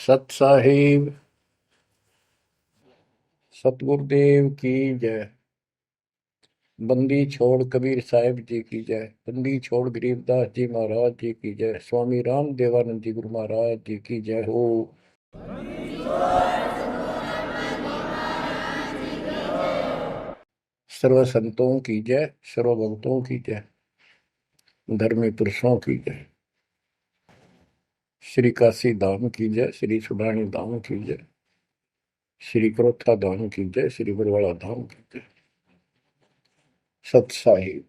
सत साहिब सतगुरुदेव की जय। बंदी छोड़ कबीर साहिब जी की जय। बंदी छोड़ गरीबदास जी महाराज जी की जय। स्वामी राम देवानंद जी गुरु महाराज जी की जय हो। सर्व संतों की जय, सर्व भक्तों की जय, धर्मी पुरुषों की जय। श्री काशी धाम की जय, श्री सुडानी धाम की जय, श्री क्रोथा धाम की जय, श्री बरवाड़ा धाम की जय। सत साहिब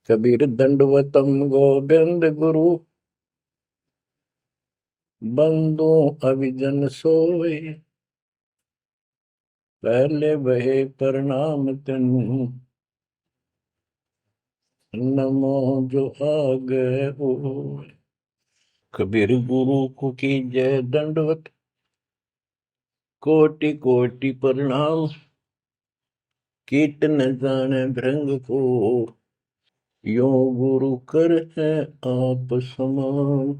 कबीर दंडवतम गोविंद गुरु, बंदो अभिजन सोए, पहले बहे प्रणाम तिन, नमो जो आगे हो। कबीर गुरु को की जय दंडवत, कोटि कोटि प्रणाम, कीट न जाने भृंग को, यो गुरु कर है आप समान।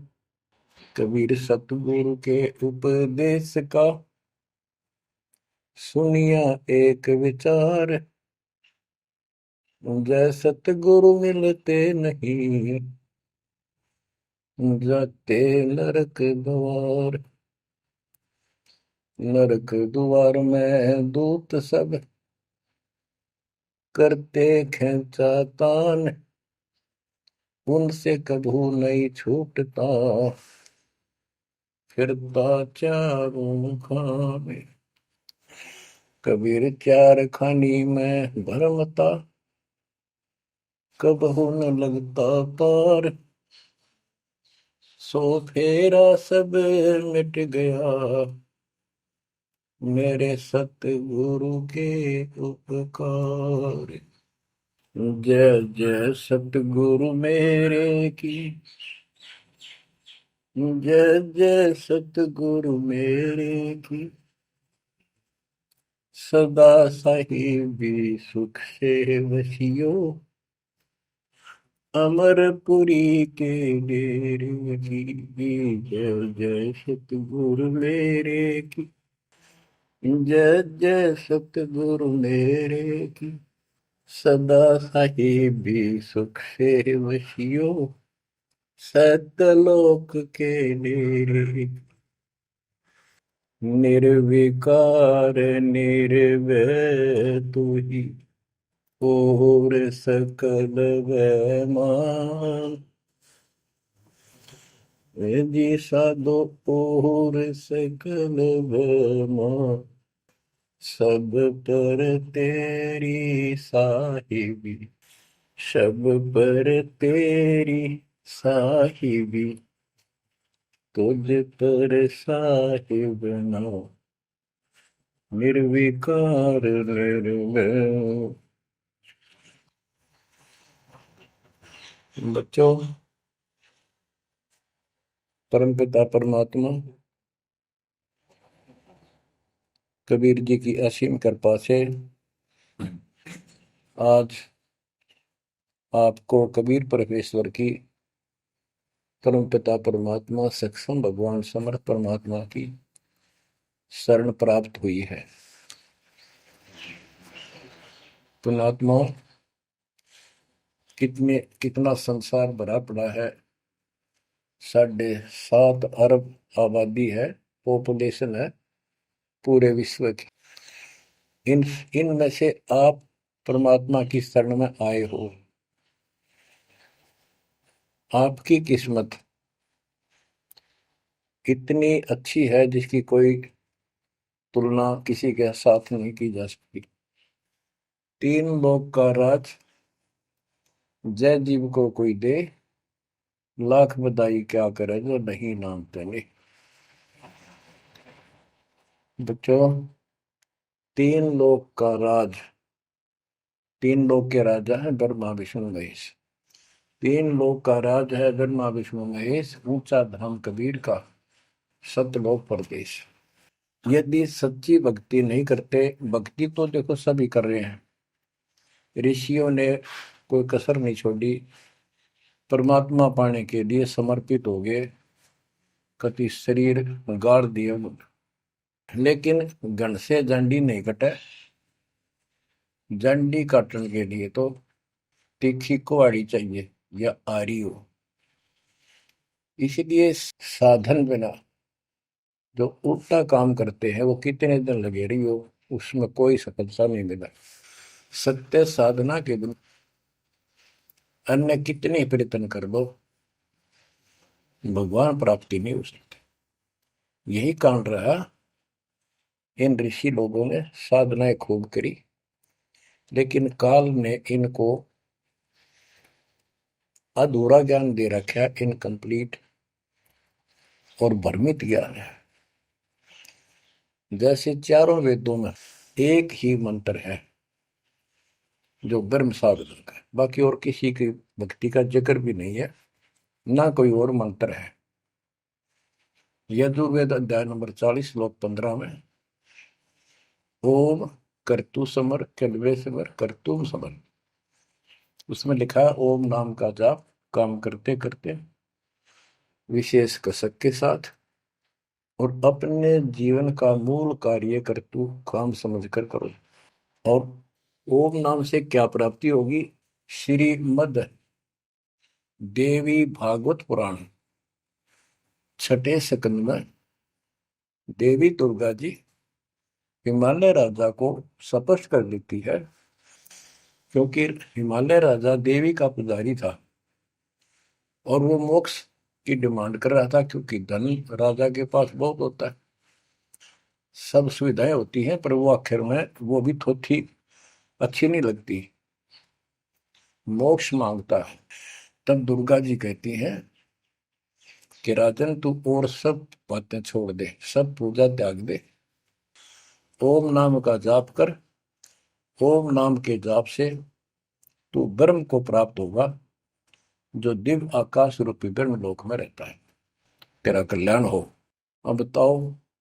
कबीर सतगुरु के उपदेश का, सुनिया एक विचार, जय सतगुरु मिलते नहीं, जाते नरक द्वार। नरक द्वार में दूत सब, करते खेचा तान, उनसे कभू नहीं छूटता, फिरता चारों खाने। कबीर चार खानी में भरमता, कबहू न लगता पार, सो फेरा सब मिट गया, मेरे सतगुरु के उपकार। जय जय सतगुरु मेरे की, जय जय सतगुरु मेरे की, सदा साहिबी सुख से वसियो, अमरपुरी के डेरे की। जय जय सतगुरु मेरे की, जय जय सतगुरु मेरे की, सदा साहिबी सुख से वसियो, सतलोक के डेरे। निर्विकार निर्भय तू ही, और सकल वैमान, जी साधो और सकल वैमान, सब पर तेरी साहिबी, सब पर तेरी साहिबी, तुझ पर साहिब नाम, निर्विकार निर्भय। बच्चों, परमपिता परमात्मा कबीर जी की असीम कृपा से आज आपको कबीर परमेश्वर की, परमपिता परमात्मा सक्षम भगवान समर्थ परमात्मा की शरण प्राप्त हुई है। पुण्यात्मा, कितना संसार भरा पड़ा है। 7.5 अरब आबादी है, पॉपुलेशन है पूरे विश्व की। इनमें से आप परमात्मा की शरण में आए हो। आपकी किस्मत इतनी अच्छी है जिसकी कोई तुलना किसी के साथ नहीं की जा सकती। 3 लोक का राज जय जीव को कोई दे, लाख बधाई क्या करे जो नहीं नाम तेने। बच्चों, 3 लोक का राज, 3 लोक के राजा है ब्रह्मा विष्णु महेश। 3 लोक का राज है ब्रह्मा विष्णु महेश, ऊंचा धाम कबीर का, सतलोक परदेश। यदि सच्ची भक्ति नहीं करते, भक्ति तो देखो सभी कर रहे हैं, ऋषियों ने कोई कसर नहीं छोड़ी, परमात्मा पाने के लिए समर्पित हो गए। कति शरीर गाड़ दिए, लेकिन घन से जंडी नहीं कटे। जंडी काटने के लिए तो तीखी कुहाड़ी चाहिए या आरी हो। इसलिए साधन बिना जो उल्टा काम करते हैं वो कितने दिन लगे रही हो, उसमें कोई सफलता नहीं मिला। सत्य साधना के बिना अन्य कितने प्रयत्न कर लो, भगवान प्राप्ति नहीं हो सकती। यही कारण रहा, इन ऋषि लोगों ने साधनाएं खूब करी, लेकिन काल ने इनको अधूरा ज्ञान दे रखा है, इनकम्प्लीट और भ्रमित ज्ञान है। जैसे चारों वेदों में एक ही मंत्र है जो ब्रह्म साधन का, बाकी और किसी की भक्ति का जिक्र भी नहीं है, ना कोई और मंत्र है। यजुर्वेद अध्याय नंबर 40 श्लोक 15 में ओम कर्तु समर कलवे समर कर्तुम समर, उसमें लिखा है ओम नाम का जाप काम करते करते विशेष कसक के साथ और अपने जीवन का मूल कार्य कर्तु काम समझकर करो। और ओम नाम से क्या प्राप्ति होगी? श्रीमद देवी भागवत पुराण छठे स्कंद में देवी दुर्गा जी हिमालय राजा को स्पष्ट कर देती है, क्योंकि हिमालय राजा देवी का पुजारी था और वो मोक्ष की डिमांड कर रहा था, क्योंकि धन राजा के पास बहुत होता है, सब सुविधाएं होती हैं, पर वो आखिर में वो भी थोड़ी अच्छी नहीं लगती, मोक्ष मांगता है। तब दुर्गा जी कहती हैं कि राजन तू और सब बातें छोड़ दे, सब पूजा त्याग दे, ओम नाम का जाप कर। ओम नाम के जाप से तू ब्रह्म को प्राप्त होगा, जो दिव्य आकाश रूपी ब्रह्म लोक में रहता है, तेरा कल्याण हो। अब बताओ,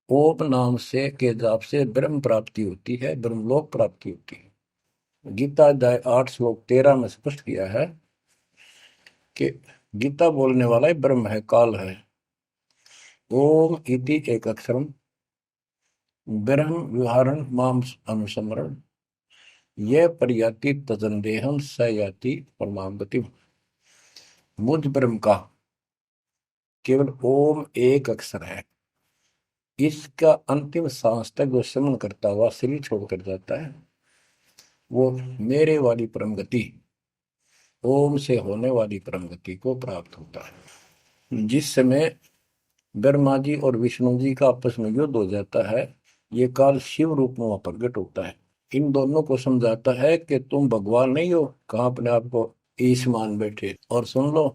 ओम नाम से के जाप से ब्रह्म प्राप्ति होती है, ब्रह्मलोक प्राप्ति होती है। गीता अध्याय 8 श्लोक 13 में स्पष्ट किया है कि गीता बोलने वाला ही ब्रह्म है, काल है। ओम इति एक अक्षरम ब्रह्म विहारण माम अनुसमरण ये पर्याति तजंदेहम स याति परमाम गति। मुझ ब्रह्म का केवल ओम एक अक्षर है, इसका अंतिम सांस तक जो श्रवण करता हुआ शरीर छोड़कर जाता है, वो मेरे वाली परम गति, ओम से होने वाली परम गति को प्राप्त होता है। जिस समय ब्रह्मा जी और विष्णु जी का आपस में युद्ध हो जाता है, ये काल शिव रूप में प्रकट होता है, इन दोनों को समझाता है कि तुम भगवान नहीं हो, कहाँ अपने आप को ईश मान बैठे, और सुन लो,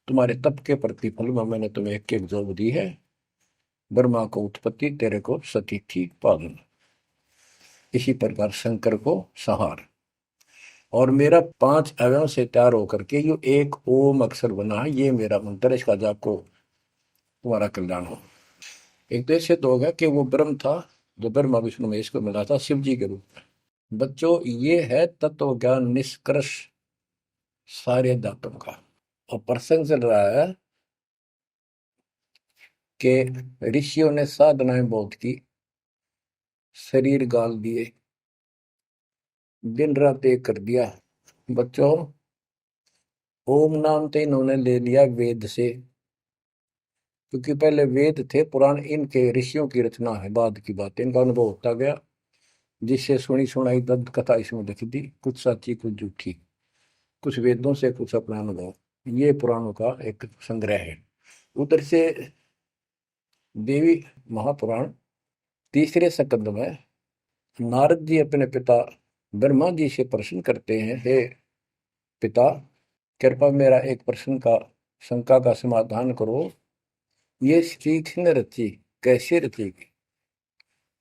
तुम्हारे तप के प्रतिफल में मैंने तुम्हें एक एक जोग दी है, ब्रह्मा को उत्पत्ति, तेरे को सती थी पालन। इसी प्रकार शंकर को संहार, और मेरा 5 अवयव से तैयार होकर के ये एक ओम अक्षर बना है, ये मेरा मंत्र, इसका जाप को तुम्हारा कल्याण हो। एक तो ऐसे तो होगा कि वो ब्रह्म था जो ब्रह्मा विष्णु महेश को मिला था शिव जी के रूप में। बच्चों, ये है तत्व ज्ञान निष्कर्ष सारे दातों का। और प्रसंग चल रहा है कि ऋषियों ने साधनाएं बहुत की, शरीर गाल दिए, दिन रात एक कर दिया। बच्चों, ओम नाम तो इन्होंने ले लिया वेद से, क्योंकि पहले वेद थे पुराण, इनके ऋषियों की रचना है, बाद की बात, इनका अनुभव होता गया, जिससे सुनी सुनाई दंत कथा इसमें लिख दी, कुछ सच्ची कुछ झूठी, कुछ वेदों से कुछ अपना अनुभव, ये पुराणों का एक संग्रह है। उधर से देवी महापुराण तीसरे स्कंद में नारद जी अपने पिता ब्रह्मा जी से प्रश्न करते हैं, हे पिता, कृपा मेरा एक प्रश्न का शंका का समाधान करो, ये सृष्टि किसने रची, कैसे रचेगी?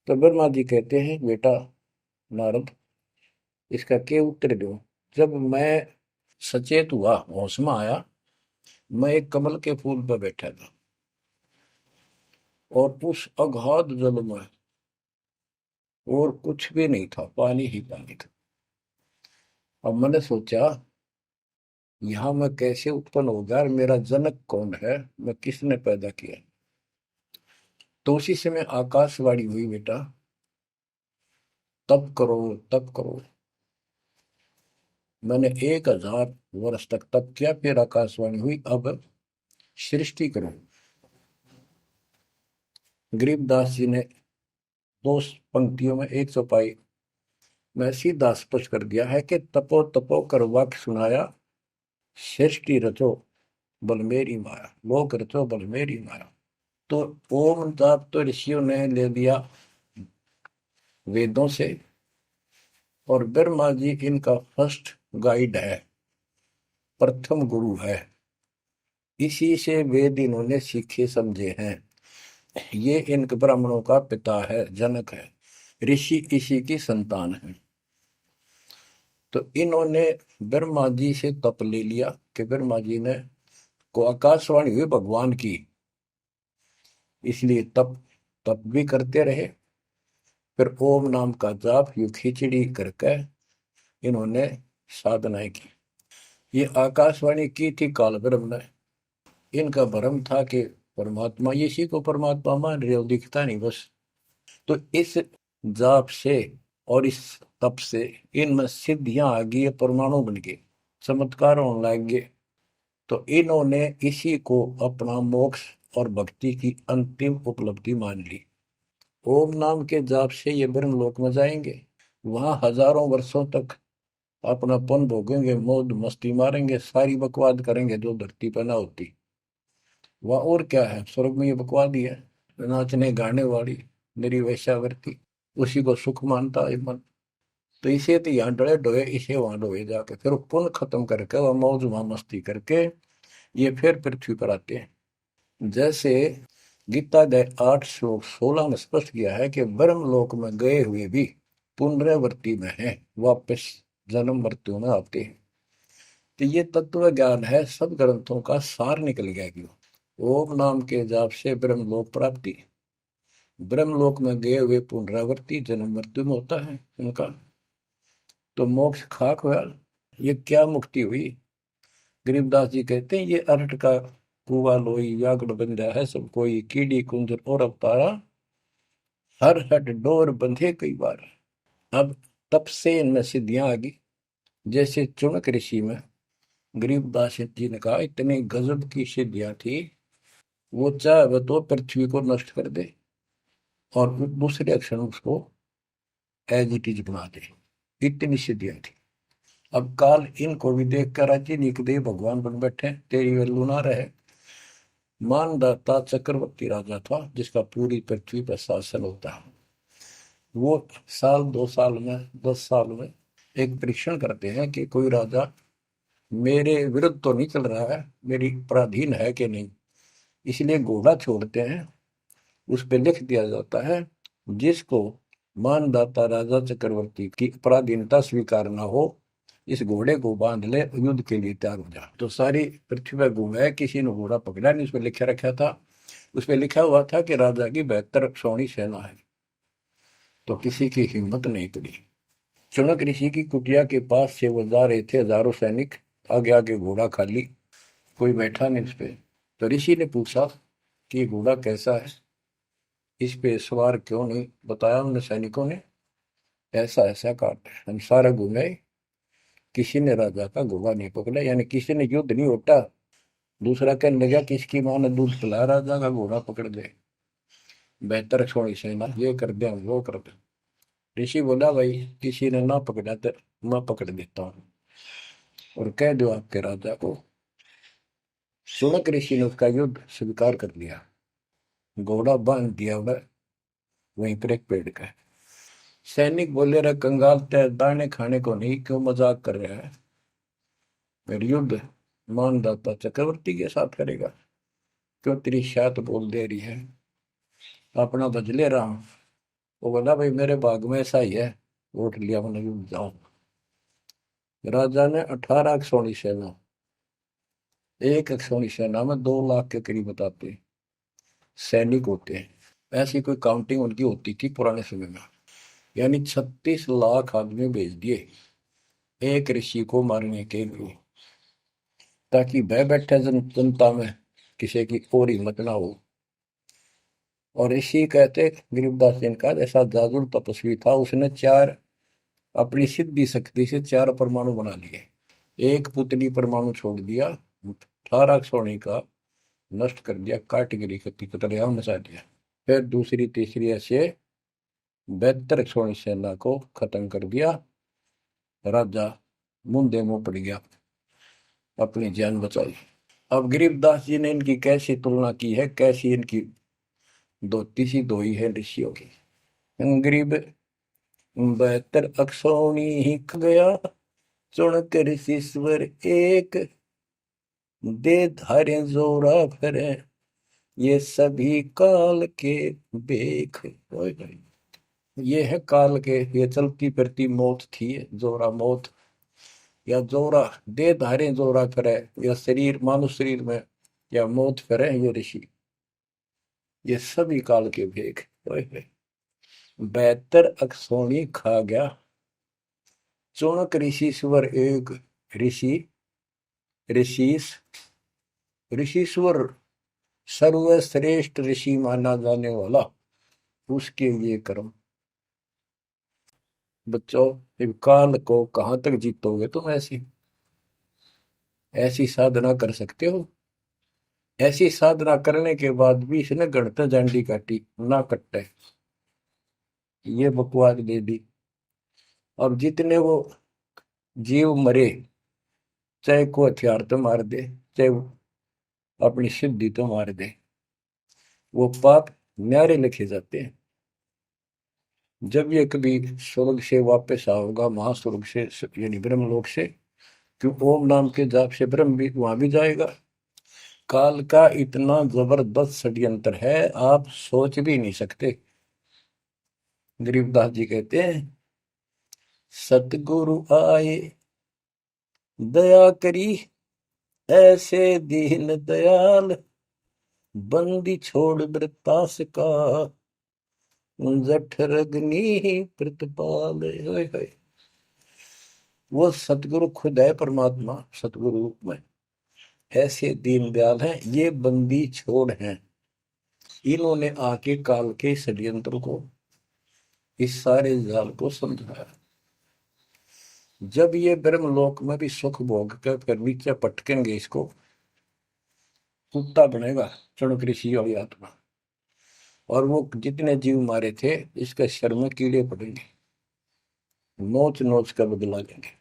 तो ब्रह्मा जी कहते हैं, बेटा नारद, इसका क्या उत्तर दूं? जब मैं सचेत हुआ, होश में आया, मैं एक कमल के फूल पर बैठा था और उस अगाध जल में और कुछ भी नहीं था, पानी ही पानी था। अब मैंने सोचा, यहाँ मैं कैसे उत्पन्न हो गया, मेरा जनक कौन है, मैं किसने पैदा किया? तो उसी समय आकाशवाणी हुई, बेटा तप करो, तप करो। मैंने 1000 वर्ष तक तप किया, फिर आकाशवाणी हुई, अब सृष्टि करो। गरीबदास जी ने दो पंक्तियों में एक चौपाई में सीधा स्पष्ट कर दिया है कि तपो तपो कर वाक्य सुनाया, सृष्टि रचो बल मेरी माया, लोक रचो बल मेरी माया। तो ओम जाप तो ऋषियों ने ले लिया वेदों से, और ब्रह्मा जी इनका फर्स्ट गाइड है, प्रथम गुरु है। इसी से वेद इन्होंने सीखे समझे हैं। ये इन ब्राह्मणों का पिता है, जनक है, ऋषि इसी की संतान है। तो इन्होंने ब्रह्मा जी से तप ले लिया कि ब्रह्मा जी ने को आकाशवाणी हुई भगवान की, इसलिए तप तप भी करते रहे। फिर ओम नाम का जाप यू खिचड़ी करके इन्होंने साधनाएं की। ये आकाशवाणी की थी काल ब्रह्म ने। इनका भ्रम था कि परमात्मा, इसी को परमात्मा मान रहे हो, दिखता नहीं बस। तो इस जाप से और इस तप से इनमें सिद्धियां आ गई, परमाणु बन गए, चमत्कार होने लग गए। तो इन्होंने इसी को अपना मोक्ष और भक्ति की अंतिम उपलब्धि मान ली। ओम नाम के जाप से ये ब्रह्मलोक में जाएंगे, वहां हजारों वर्षों तक अपना पन भोगेंगे, मौज मस्ती मारेंगे, सारी बकवाद करेंगे जो धरती पर ना होती। वह और क्या है, स्वर्ग में ये बकवाद ही है, नाचने गाने वाली मेरी वैश्यावृत्ति, उसी को सुख मानता है मन। तो इसे तो यहाँ डरे डोए, इसे वहां डोए जाके, फिर पुण्य खत्म करके वह मौज वहां मस्ती करके ये फिर पृथ्वी पर आते हैं। जैसे गीता अध्याय 8 श्लोक 16 में स्पष्ट किया है कि ब्रह्मलोक में गए हुए भी पुनरावृत्ति में है, वापस जन्म मृत्यु में आते हैं। तो ये तत्व ज्ञान है, सब ग्रंथों का सार निकल गया क्यों। ओम नाम के जाप से ब्रह्मलोक प्राप्ति, ब्रह्मलोक में गए हुए पुनरावृत्ति जन्म मृत्यु में होता है उनका। तो मोक्ष खाक हुआ, ये क्या मुक्ति हुई। गरीबदास जी कहते हैं, ये अरट का कुआ लोई व्याकुल बंधा है सब कोई, कीड़ी कुंजर और अवतारा, हर हट डोर बंधे कई बार। अब तब से इनमें सिद्धियां आ गई। जैसे चुनक ऋषि में गरीबदास जी ने कहा, इतनी गजब की सिद्धियां थी, वो चाहे वह तो पृथ्वी को नष्ट कर दे और दूसरे क्षण उसको एज इट इज बना दे, इतनी सिद्धियां थी। अब काल इनको भी देख कर राजी निकदे भगवान बन बैठे, तेरी वैल्यू ना रहे। मानदाता चक्रवर्ती राजा था जिसका पूरी पृथ्वी पर शासन होता है। वो साल 2 साल में 10 साल में एक परीक्षण करते हैं कि कोई राजा मेरे विरुद्ध तो नहीं चल रहा है, मेरी पराधीन है कि नहीं। इसलिए घोड़ा छोड़ते हैं, उस पर लिख दिया जाता है, जिसको मानदाता राजा चक्रवर्ती की पराधीनता स्वीकार न हो, इस घोड़े को बांध ले, युद्ध के लिए तैयार हो जा। तो सारी पृथ्वी पर घूमे, किसी ने घोड़ा पकड़ा नहीं। उस पर लिखा रखा था, उस पर लिखा हुआ था कि राजा की 72 सौणी सेना है। तो किसी की हिम्मत नहीं पड़ी। चुनक ऋषि की कुटिया के पास से वो जा रहे थे, हजारों सैनिक, आगे आगे घोड़ा खाली, कोई बैठा नहीं उस पे। तो ऋषि ने पूछा कि ये घोड़ा कैसा है, इस पे सवार क्यों नहीं। बताया उन सैनिकों ने, ऐसा ऐसा काट हम सारा घूमे, किसी ने राजा का घोड़ा नहीं पकड़ा, यानी किसी ने युद्ध नहीं उठा। दूसरा कहने लगा कि इसकी माँ ने दूध पिलाया, राजा का घोड़ा पकड़ दे, बेहतर छोड़ी सेना, ये कर दे वो कर दे। ऋषि बोला, भाई किसी ने ना पकड़ा तो मैं पकड़ देता हूँ, और कह दो आपके राजा को। सुनक ऋषि ने उसका युद्ध स्वीकार कर लिया, घोड़ा बांध दिया वह वहीं पर एक पेड़ का। सैनिक बोले, रहा कंगाल तय दाने खाने को नहीं, क्यों मजाक कर रहा है, फिर युद्ध मानदाता चक्रवर्ती के साथ करेगा, क्यों तेरी शायद बोल दे रही है, अपना बदले रहा हूं। वो बोला, भाई मेरे भाग में ऐसा ही है, वोट लिया मैंने, युद्ध जाऊं। राजा ने 18 अक्षौणी सेना, एक अक्षौणी सेना में 2 लाख के करीब बताते सैनिक होते हैं, ऐसी कोई काउंटिंग उनकी होती थी पुराने समय में। यानी 36 लाख आदमी भेज दिए एक ऋषि को मारने के लिए, ताकि भय बैठे जनता में, किसी की और हिम्मत ना हो। और ऋषि कहते गरीबदास जी ने कहा ऐसा जादू तपस्वी था, उसने चार अपनी सिद्धि शक्ति से चार परमाणु बना लिए, एक पुतली परमाणु छोड़ दिया, 18 सोने का नष्ट कर दिया, काटगिरी के पितरियां मचा दिया। फिर दूसरी तीसरी ऐसे 72 सोनी सेना को खत्म कर दिया। राजा मुंदे मुंह पड़ गया, अपनी जान बचाई। अब गरीबदास जी ने इनकी कैसी तुलना की है, कैसी इनकी दोती सी धोई है ऋषियों की। गरीब 72 अक्षौणी ही ख गया, चुन कर शीश्वर एक, दे धारे जोरा फिरे, ये सभी काल के बेख। ये है काल के, ये चलती फिरती मौत थी, जोरा मौत, या जोरा दे धारे जोरा करे, या शरीर मानव शरीर में या मौत करे, ये ऋषि, ये सभी काल के भेख। 72 अक्षौणी खा गया, चौणक ऋषि स्वर एक, ऋषि ऋषिस ऋषिश्वर सर्वश्रेष्ठ ऋषि माना जाने वाला, उसके ये कर्म। बच्चों, इस काल को कहां तक जीतोगे तुम? ऐसी ऐसी साधना कर सकते हो? ऐसी साधना करने के बाद भी इसने गणत झंडी काटी ना कट्टे, ये बकवास दे दी। अब जितने वो जीव मरे, चाहे को हथियार तो मार दे, चाहे अपनी सिद्धि तो मार दे, वो पाप न्यारे लिखे जाते हैं। जब ये कभी स्वर्ग से वापस आओगा, महास्वर्ग से यानी ब्रह्मलोक से, क्यों ओम नाम के जाप से ब्रह्म भी वहां भी जाएगा। काल का इतना जबरदस्त षड्यंत्र है, आप सोच भी नहीं सकते। गरीबदास जी कहते हैं, सतगुरु आए दया करी, ऐसे दीन दयाल, बंदी छोड़ वृतास का, जठरग्नि प्रतिपाल। वो सतगुरु खुद है, परमात्मा सतगुरु रूप में ऐसे दीन दयाल हैं, ये बंदी छोड़ हैं। इन्होंने आके काल के षड्यंत्र को, इस सारे जाल को समझाया। जब ये ब्रह्मलोक में भी सुख भोग कर फिर नीचे पटकेंगे, इसको कुत्ता बनेगा चणक ऋषि वाली आत्मा, और वो जितने जीव मारे थे इसके शर में कीड़े पड़ेंगे, नोच नोच कर बदला लेंगे।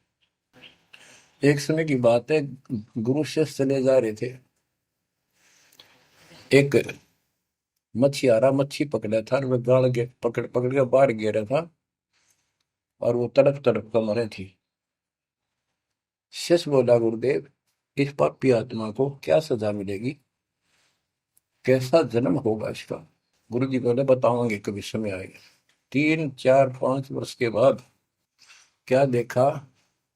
एक समय की बात है, गुरु शिष्य चले जा रहे थे, एक मछियारा मच्छी पकड़ा था, वह गाड़ के पकड़ पकड़ के बाहर गिरा था, और वो तड़प तड़प कर मरे थी। शिष्य बोला, गुरुदेव इस पापी आत्मा को क्या सजा मिलेगी, कैसा जन्म होगा इसका? गुरु जी बोले, बताओगे कभी समय आएगा। 3 4 5 वर्ष के बाद क्या देखा,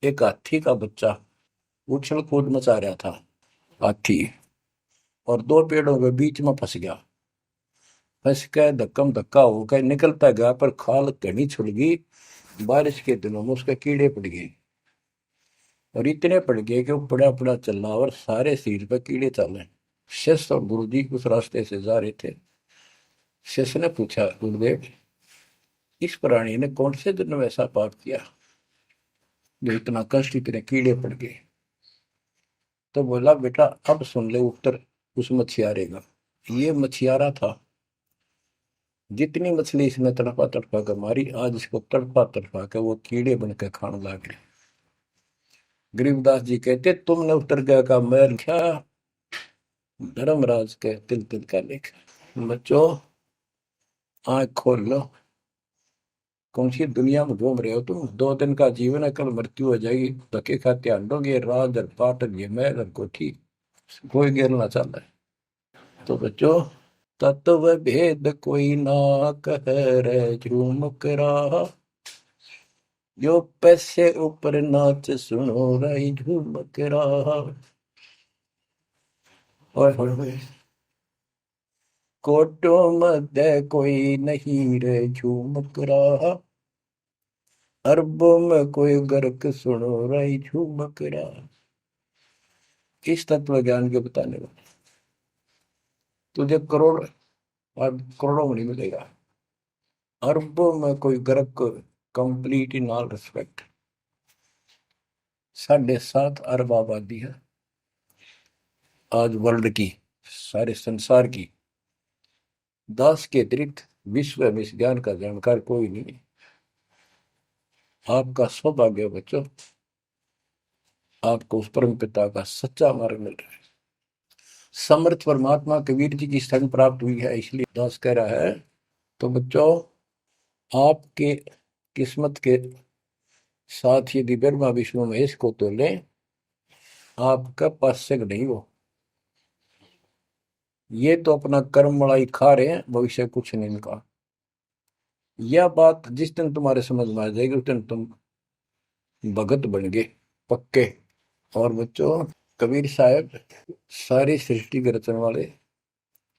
एक हाथी का बच्चा उछल कूद मचा रहा था, हाथी, और दो पेड़ों के बीच में फंस गया। फंस के धक्कम धक्का होकर निकलता गया, पर खाल घनी छुड़ गई, बारिश के दिनों में उसके कीड़े पड़ गए, और इतने पड़ गए कि वो पड़ा पड़ा चल रहा, और सारे शरीर पर कीड़े चले। शिष्य और गुरु जी उस रास्ते से जा रहे थे। शिष्य ने पूछा, गुरुदेव इस प्राणी ने कौन से दिन में ऐसा पाप किया जो इतना कष्ट, इतने कीड़े पड़ गए? तो बोला, बेटा अब सुन ले उत्तर उस मछियारे का। ये मछियारा था, जितनी मछली इसने तड़पा तड़पा कर मारी, आज इसको तड़पा तड़पा कर वो कीड़े बनकर खाने लग गए। गरीबदास जी कहते, तुमने उत्तर गया का मैल क्या, धर्मराज के तिल तिल का लेख। बच्चों, आंख खोल लो, कौन सी दुनिया में घूम रहे हो तुम? 2 दिन का जीवन है, कल मृत्यु हो जाएगी, धक्के खाते आंडोगे, राज और पाट और ये महल और कोठी, कोई गिरना चाहता है। तो बच्चों, तत्व भेद कोई ना कह रे झूमक रहा, जो पैसे ऊपर नाच सुनो रही झूमक रहा। और कोटो मध्य कोई नहीं रे झूमक रहा, अरबों में कोई गर्क सुनो रही झूमक रहा। इस तत्व ज्ञान के बताने वाले, तुझे करोड़ और करोड़ों में नहीं मिलेगा, अरबों में कोई ग्रह को, कंप्लीट इन ऑल रिस्पेक्ट। 7.5 अरब आबादी है आज वर्ल्ड की, सारे संसार की। 10 के अतिरिक्त विश्व में इस ज्ञान का जानकार कोई नहीं है। आपका सौभाग्य है बच्चों, आपको उस परम पिता का सच्चा मार्ग मिल रहा है। समर्थ परमात्मा कबीर जी की शरण प्राप्त हुई है, इसलिए दास कह रहा है। तो बच्चों, आपके किस्मत के साथ यदि ब्रह्मा विष्णु महेश को तो लें, आपका पास्यक नहीं हो। ये तो अपना कर्म मलाई खा रहे हैं, भविष्य कुछ नहीं इनका। यह बात जिस दिन तुम्हारे समझ में आ जाएगी, उस दिन तुम भगत बन गए पक्के। और बच्चों, कबीर साहब सारी सृष्टि के रचने वाले,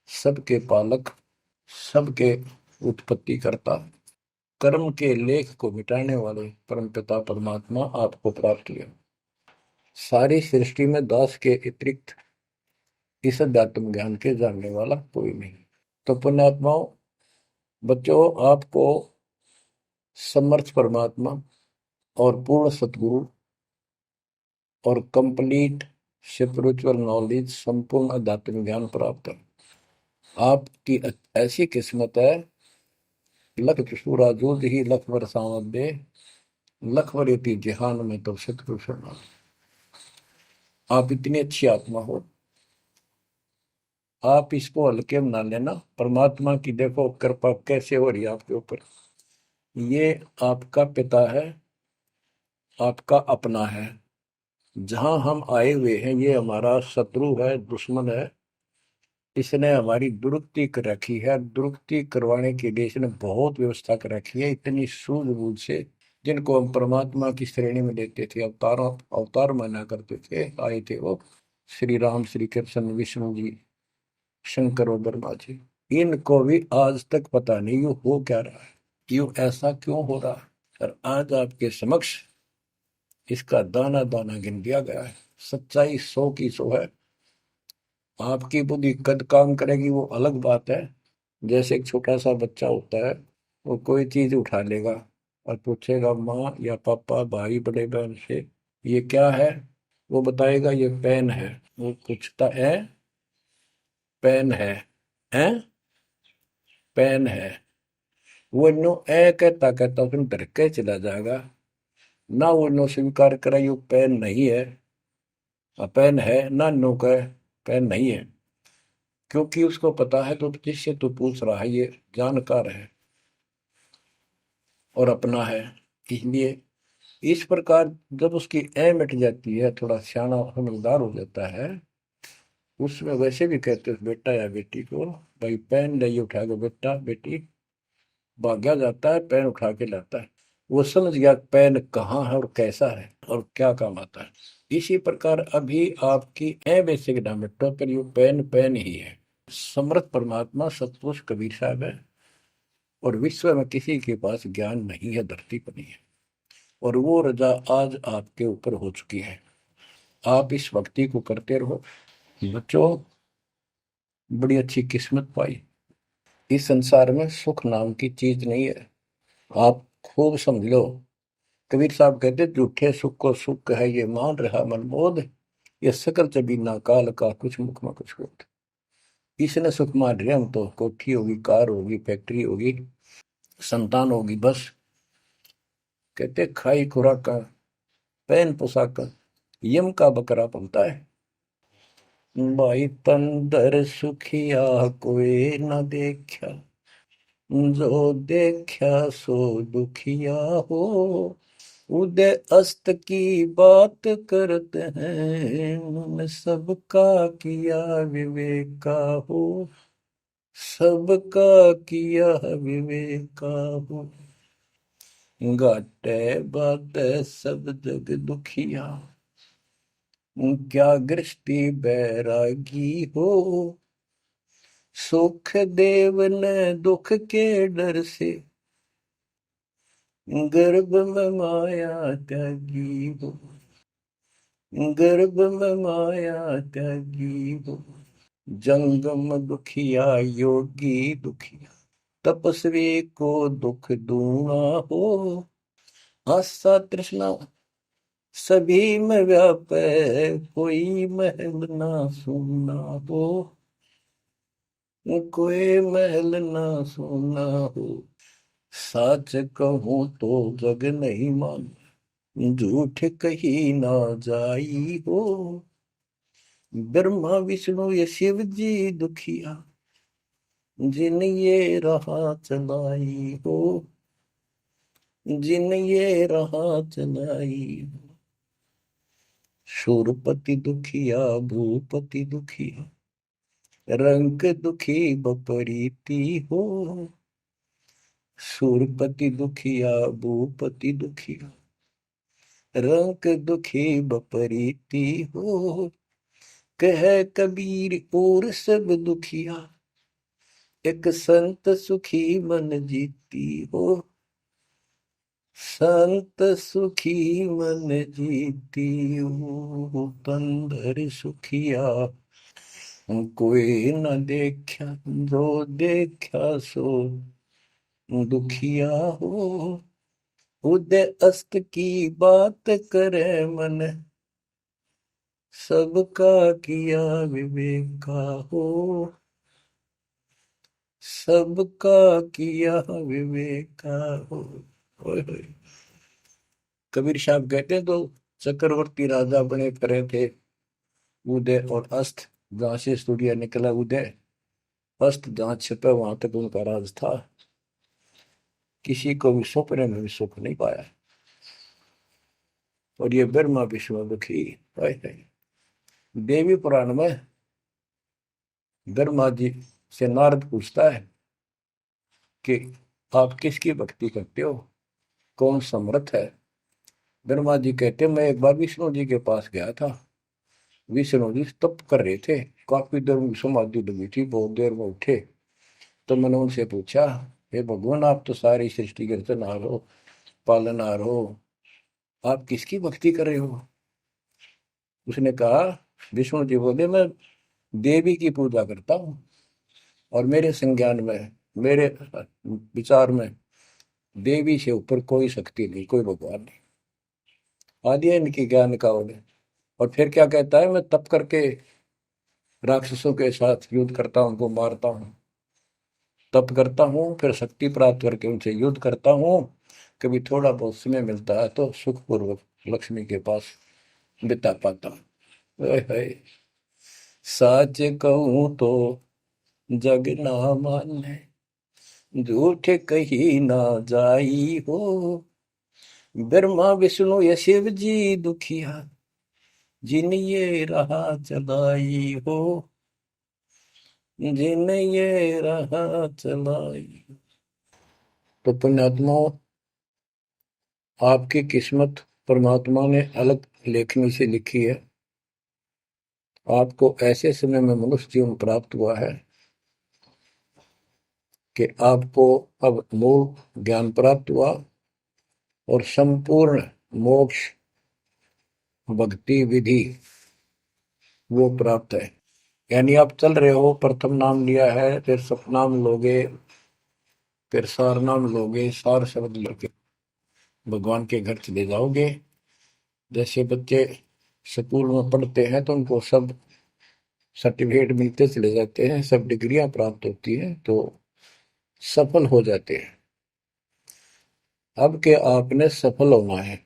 सबके पालक, सबके उत्पत्ति करता, कर्म के लेख को मिटाने वाले परमपिता परमात्मा आपको प्राप्त हुए। सारी सृष्टि में दास के अतिरिक्त इस अध्यात्म ज्ञान के जानने वाला कोई नहीं। तो पुण्यात्माओं, बच्चों, आपको समर्थ परमात्मा और पूर्ण सतगुरु और कंप्लीट स्पिरिचुअल नॉलेज, संपूर्ण अध्यात्म ज्ञान प्राप्त है। आपकी ऐसी किस्मत है, लख चुसूरा जूझ ही लख बरसावत दे, लख बरेती जिहान में तो सतगुरु शरणा। आप इतनी अच्छी आत्मा हो, आप इसको हल्के में ना लेना। परमात्मा की देखो कृपा कैसे हो रही है आपके ऊपर। ये आपका पिता है, आपका अपना है। जहां हम आए हुए हैं, ये हमारा शत्रु है, दुश्मन है। इसने हमारी दुरुक्ति कर रखी है, दुरुक्ति करवाने के लिए इसने बहुत व्यवस्था कर रखी है, इतनी सूझबूझ से। जिनको हम परमात्मा की श्रेणी में लेते थे, अवतार माना करते थे, आए थे वो श्री राम, श्री कृष्ण, विष्णु जी, शंकर और ब्रह्मा जी। इनको भी आज तक पता नहीं ये हो क्या रहा है, क्यों ऐसा क्यों हो रहा है। और आज आपके समक्ष इसका दाना दाना गिन दिया गया है। सच्चाई 100 की 100 है। आपकी बुद्धि कद काम करेगी वो अलग बात है। जैसे एक छोटा सा बच्चा होता है, वो कोई चीज उठा लेगा और पूछेगा माँ या पापा, भाई, बड़े बहन से, ये क्या है। वो बताएगा ये पेन है। वो पूछता है पेन है पेन है। वो नो ए कहता कहता उसमें डर के चला जाएगा। ना वो नो स्वीकार करे ये पेन नहीं है, पेन है, ना नो कहे पेन नहीं है। क्योंकि उसको पता है तो जिससे तू पूछ रहा है ये जानकार है और अपना है। इसलिए इस प्रकार जब उसकी ए मिट जाती है, थोड़ा सियाना समझदार हो जाता है, उसमें वैसे भी कहते हैं बेटा या बेटी को, भाई पेन नहीं उठा के बेटा बेटी, भाग्या जाता है पेन उठा के लाता है। वो समझ गया पेन कहाँ है और कैसा है और क्या काम आता है। इसी प्रकार अभी आपकी ए बेसिक ना मिटो, पर ये पेन पेन ही है। समर्थ परमात्मा सतपुरुष कबीर साहब है, और विश्व में किसी के पास ज्ञान नहीं है, धरती पर नहीं है। और वो रजा आज आपके ऊपर हो चुकी है। आप इस भक्ति को करते रहो बच्चों। बड़ी अच्छी किस्मत पाई। इस संसार में सुख नाम की चीज नहीं है, आप खूब समझ लो। कबीर साहब कहते झूठे सुख को सुख है ये मान रहा मनमोद, ये सकल जबीना काल का कुछ मुख में कुछ बोध। इसने सुख मान रहे हम तो, कोठी होगी, कार होगी, फैक्ट्री होगी, संतान होगी, बस। कहते खाई खुराक, पहन पोशाक, यम का बकरा बनता है। भाई तंदर सुखिया कोई न देखा, जो देखा सो दुखिया हो। उदय अस्त की बात करते हैं, उन सबका किया विवेका हो, सबका किया विवेका हो। घाटे बाटे सब जग दुखिया, क्या गृष्टि बैरागी हो। सुख देव ने दुख के डर से, गर्भ में माया त्यागी हो, गर्भ में माया त्यागी हो। जंगम दुखिया योगी दुखिया, तपस्वी को दुख दूना हो। आशा तृष्णा सभी में व्यापे, कोई महल ना सुना हो। कोई महल ना सुना हो। सच कहूं तो जग नहीं मान, झूठ कही ना जाई हो। ब्रह्मा विष्णु ये शिव जी दुखिया, जिन ये राह चलाई हो। जिन ये राह चलाई हो। शूरपति दुखिया भूपति दुखिया, रंग दुखी बपरीती हो। शूरपति दुखिया भूपति दुखिया, रंग दुखी बपरीती हो। कह कबीर और सब दुखिया, एक संत सुखी मन जीती हो। संत सुखी मन जीती हो। तंदर सुखिया कोई न देखा, जो देखा सो दुखिया हो। उदय अस्त की बात करे मन, सबका किया विवेका हो। सबका किया विवेका हो। ओए होए। कबीर साहब कहते हैं तो चक्रवर्ती राजा बने करे थे। उदय और अस्त, जहां से सूर्य निकला उदय, अस्त जहां छिपा वहां तक उनका राज था। किसी को भी सपने में भी सुख नहीं पाया। और ये ब्रह्मा विष्णु दुखी। देवी पुराण में ब्रह्मा जी से नारद पूछता है कि आप किसकी भक्ति करते हो, कौन समर्थ है। ब्रह्मा जी कहते मैं एक बार विष्णु जी के पास गया था। विष्णु जी तप कर रहे थे, काफी देर में समाधि लगी थी, बहुत देर में उठे। तो मैंने उनसे पूछा, हे भगवान आप तो सारी सृष्टि के रचनहार हो, पालनहार हो, आप किसकी भक्ति कर रहे हो। उसने कहा, विष्णु जी बोले मैं देवी की पूजा करता हूँ, और मेरे संज्ञान में, मेरे विचार में देवी से ऊपर कोई शक्ति नहीं, कोई भगवान नहीं। आदि है इनकी ज्ञान का उन्हें। और फिर क्या कहता है, मैं तप करके राक्षसों के साथ युद्ध करता हूँ, उनको मारता हूँ, तप करता हूँ, फिर शक्ति प्राप्त करके उनसे युद्ध करता हूँ। कभी थोड़ा बहुत समय मिलता है तो सुखपूर्वक लक्ष्मी के पास बिता पाता हूँ। सच कहूँ तो जग ना माने, झूठ कही ना जाई हो। ब्रह्मा विष्णु ये शिव जी दुखिया, जिन ये राह चलाई हो। जिन ये राह चलाई। तो पुण्यात्माओं, आपकी किस्मत परमात्मा ने अलग लेखनी से लिखी है। आपको ऐसे समय में मनुष्य जीवन प्राप्त हुआ है कि आपको अब मूल ज्ञान प्राप्त हुआ और संपूर्ण मोक्ष भक्ति विधि वो प्राप्त है। यानी आप चल रहे हो, प्रथम नाम लिया है, फिर सतनाम लोगे, फिर सार नाम लोगे, सार शब्द लोगे, भगवान के घर चले जाओगे। जैसे बच्चे स्कूल में पढ़ते हैं तो उनको सब सर्टिफिकेट मिलते चले जाते हैं, सब डिग्रियां प्राप्त होती हैं, तो सफल हो जाते हैं। अब के आपने सफल होना है।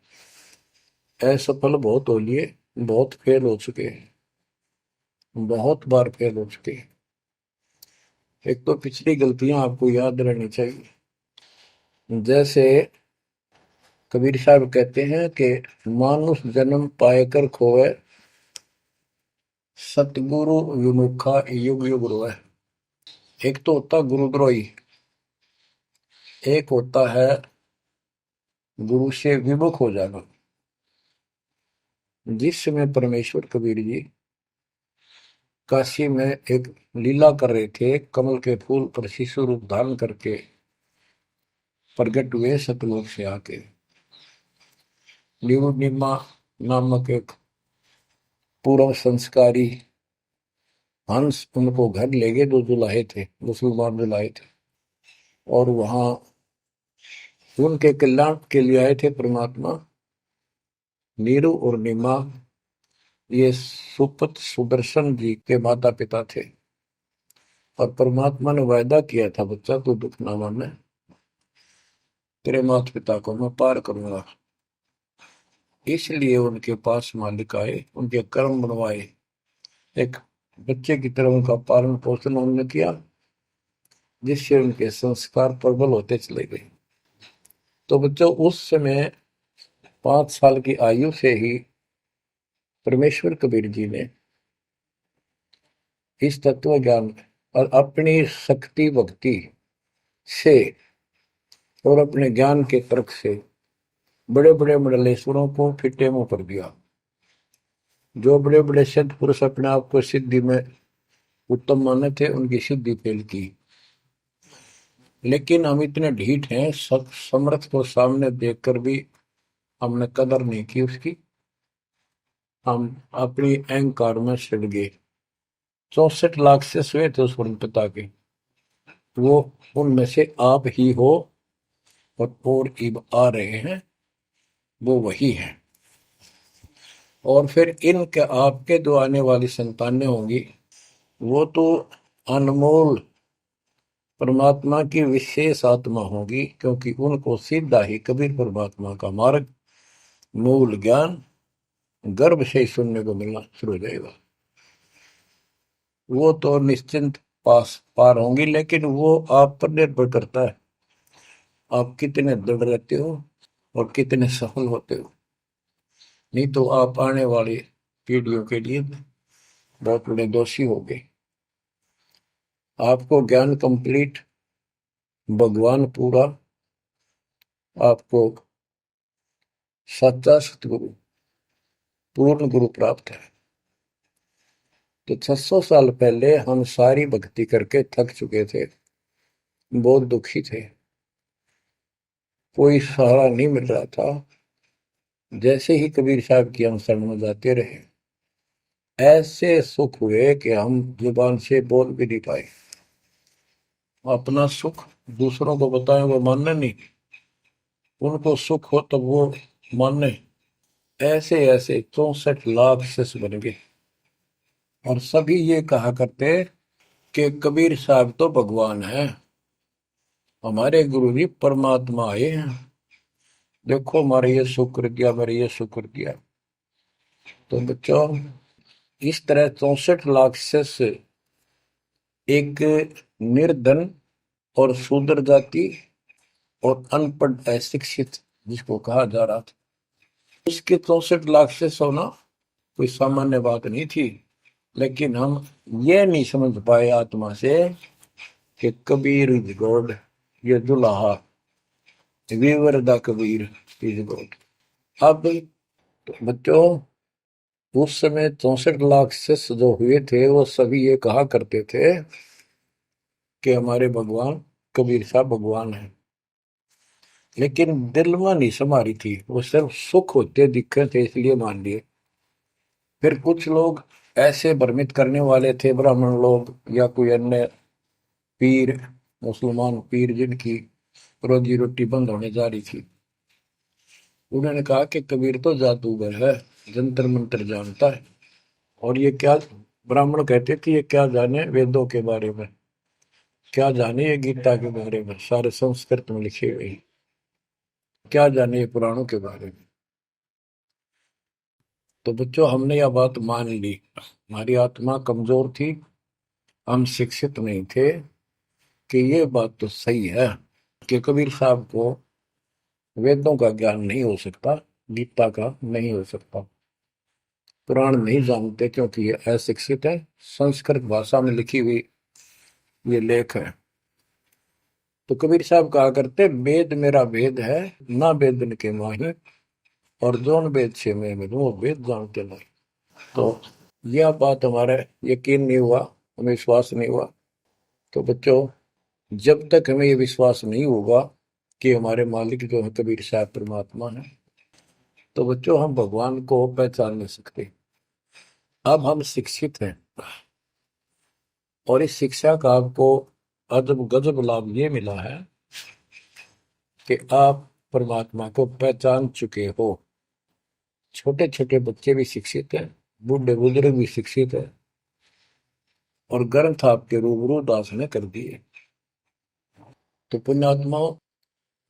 असफल बहुत हो लिए, बहुत फेल हो चुके हैं, बहुत बार फेल हो चुके हैं। एक तो पिछली गलतियां आपको याद रहनी चाहिए। जैसे कबीर साहब कहते हैं कि मानुष जन्म पाएकर खोए, सतगुरु विमुखा युग युग रोए। एक तो होता गुरुद्रोही, एक होता है गुरु से विमुख हो जाना। जिस समय परमेश्वर कबीर जी काशी में एक लीला कर रहे थे, कमल के फूल पर शिशु रूप धारण करके प्रकट हुए सतलोक से आके। निमा नामक एक पूर्व संस्कारी हंस उनको घर ले गए, जो जुलाहे थे, मुसलमान जुलाहे थे, और वहां उनके कल्याण के लिए आए थे परमात्मा। नीरू और नीमा ये सुपत सुदर्शन जी के माता पिता थे, और परमात्मा ने वायदा किया था, बच्चा तू दुख ना माने, तेरे माता पिता को मैं पार करूंगा। इसलिए उनके पास मालिक आए, उनके कर्म बनवाए, एक बच्चे की तरह उनका पालन पोषण उन्होंने किया, जिससे उनके संस्कार प्रबल होते चले गए। तो बच्चों, उस समय 5 साल की आयु से ही परमेश्वर कबीर जी ने इस तत्व ज्ञान और अपनी शक्ति भक्ति से और अपने ज्ञान के तर्क से बड़े बड़े मंडलेश्वरों को फिटे मुंह कर दिया। जो बड़े बड़े सिद्ध पुरुष अपने आप को सिद्धि में उत्तम माने थे, उनकी सिद्धि फेल की। लेकिन हम इतने ढीठ हैं, समर्थ को सामने देखकर भी हमने कदर नहीं की उसकी। हम अपनी अहंकार में सड़ गए। 64 लाख से हुए थे उस परम पिता के, वो उनमें से आप ही हो, और इब आ रहे हैं, वो वही है। और फिर इनके आपके जो आने वाली संतानें होंगी, वो तो अनमोल परमात्मा की विशेष आत्मा होगी, क्योंकि उनको सीधा ही कबीर परमात्मा का मार्ग, मूल ज्ञान गर्भ से ही सुनने को मिलना शुरू हो जाएगा। वो तो निश्चिंत पार होंगी, लेकिन वो आप पर निर्भर करता है, आप कितने दृढ़ रहते हो और कितने सफल होते हो। नहीं तो आप आने वाली पीढ़ियों के लिए बहुत बड़े दोषी हो गए। आपको ज्ञान कंप्लीट, भगवान पूरा, आपको सच्चा सतगुरु, पूर्ण गुरु प्राप्त है। तो 600 साल पहले हम सारी भक्ति करके थक चुके थे, बहुत दुखी थे, कोई सहारा नहीं मिल रहा था। जैसे ही कबीर साहब की हम शरण में जाते रहे, ऐसे सुख हुए कि हम जुबान से बोल भी नहीं पाए। अपना सुख दूसरों को बताएं, वो मानने नहीं, उनको सुख हो तब वो मानने। ऐसे ऐसे 64 लाख शिष्य बन गए, और सभी ये कहा करते कि कबीर साहब तो भगवान है, हमारे गुरु जी परमात्मा आए हैं, देखो हमारे ये शुक्र किया, हमारे ये शुक्र किया। तो बच्चों, इस तरह 64 लाख शिष्य एक निर्धन और शूद्र जाति और अनपढ़ अशिक्षित जिसको कहा जा रहा था, उसके 64 लाख शिष्य होना कोई सामान्य बात नहीं थी। लेकिन हम ये नहीं समझ पाए आत्मा से कि कबीर इज गॉड, ये दुल्हा weaver the Kabir is God. अब तो बच्चों, उस समय 64 लाख शिष्य जो हुए थे, वो सभी ये कहा करते थे कि हमारे भगवान कबीर साहब भगवान है। लेकिन दिल में नहीं समारी थी, वो सिर्फ सुख होते दिखे थे इसलिए मान लिए। फिर कुछ लोग ऐसे भ्रमित करने वाले थे, ब्राह्मण लोग या कोई अन्य पीर, मुसलमान पीर जिनकी रोजी रोटी बंद होने जा रही थी, उन्होंने कहा कि कबीर तो जादूगर है, जंतर मंत्र जानता है। और ये क्या, ब्राह्मण कहते थे, ये क्या जाने वेदों के बारे में, क्या जाने ये गीता के बारे में, सारे संस्कृत में लिखे हुए, क्या जाने ये पुराणों के बारे में। तो बच्चों, हमने यह बात मान ली, हमारी आत्मा कमजोर थी, हम शिक्षित नहीं थे कि ये बात तो सही है कि कबीर साहब को वेदों का ज्ञान नहीं हो सकता, गीता का नहीं हो सकता, पुराण नहीं जानते क्योंकि ये अशिक्षित है, संस्कृत भाषा में लिखी हुई ये लेख है। तो कबीर साहब कहा करते, वेद मेरा वेद है, ना वेदन के माही, और जोन वेद से मैं मिलूं वो वेद जानते नहीं। तो यह बात हमारे यकीन नहीं हुआ, हमें विश्वास नहीं हुआ। तो बच्चों, जब तक हमें ये विश्वास नहीं होगा कि हमारे मालिक जो है कबीर साहब परमात्मा है, तो बच्चों हम भगवान को पहचान नहीं सकते। अब हम शिक्षित हैं, और इस शिक्षा का आपको अजब गजब लाभ ये मिला है कि आप परमात्मा को पहचान चुके हो। छोटे छोटे बच्चे भी शिक्षित हैं, बूढ़े बुजुर्ग भी शिक्षित है, और ग्रंथ आपके रूबरू दास ने कर दिए। तो पुण्यात्माओं,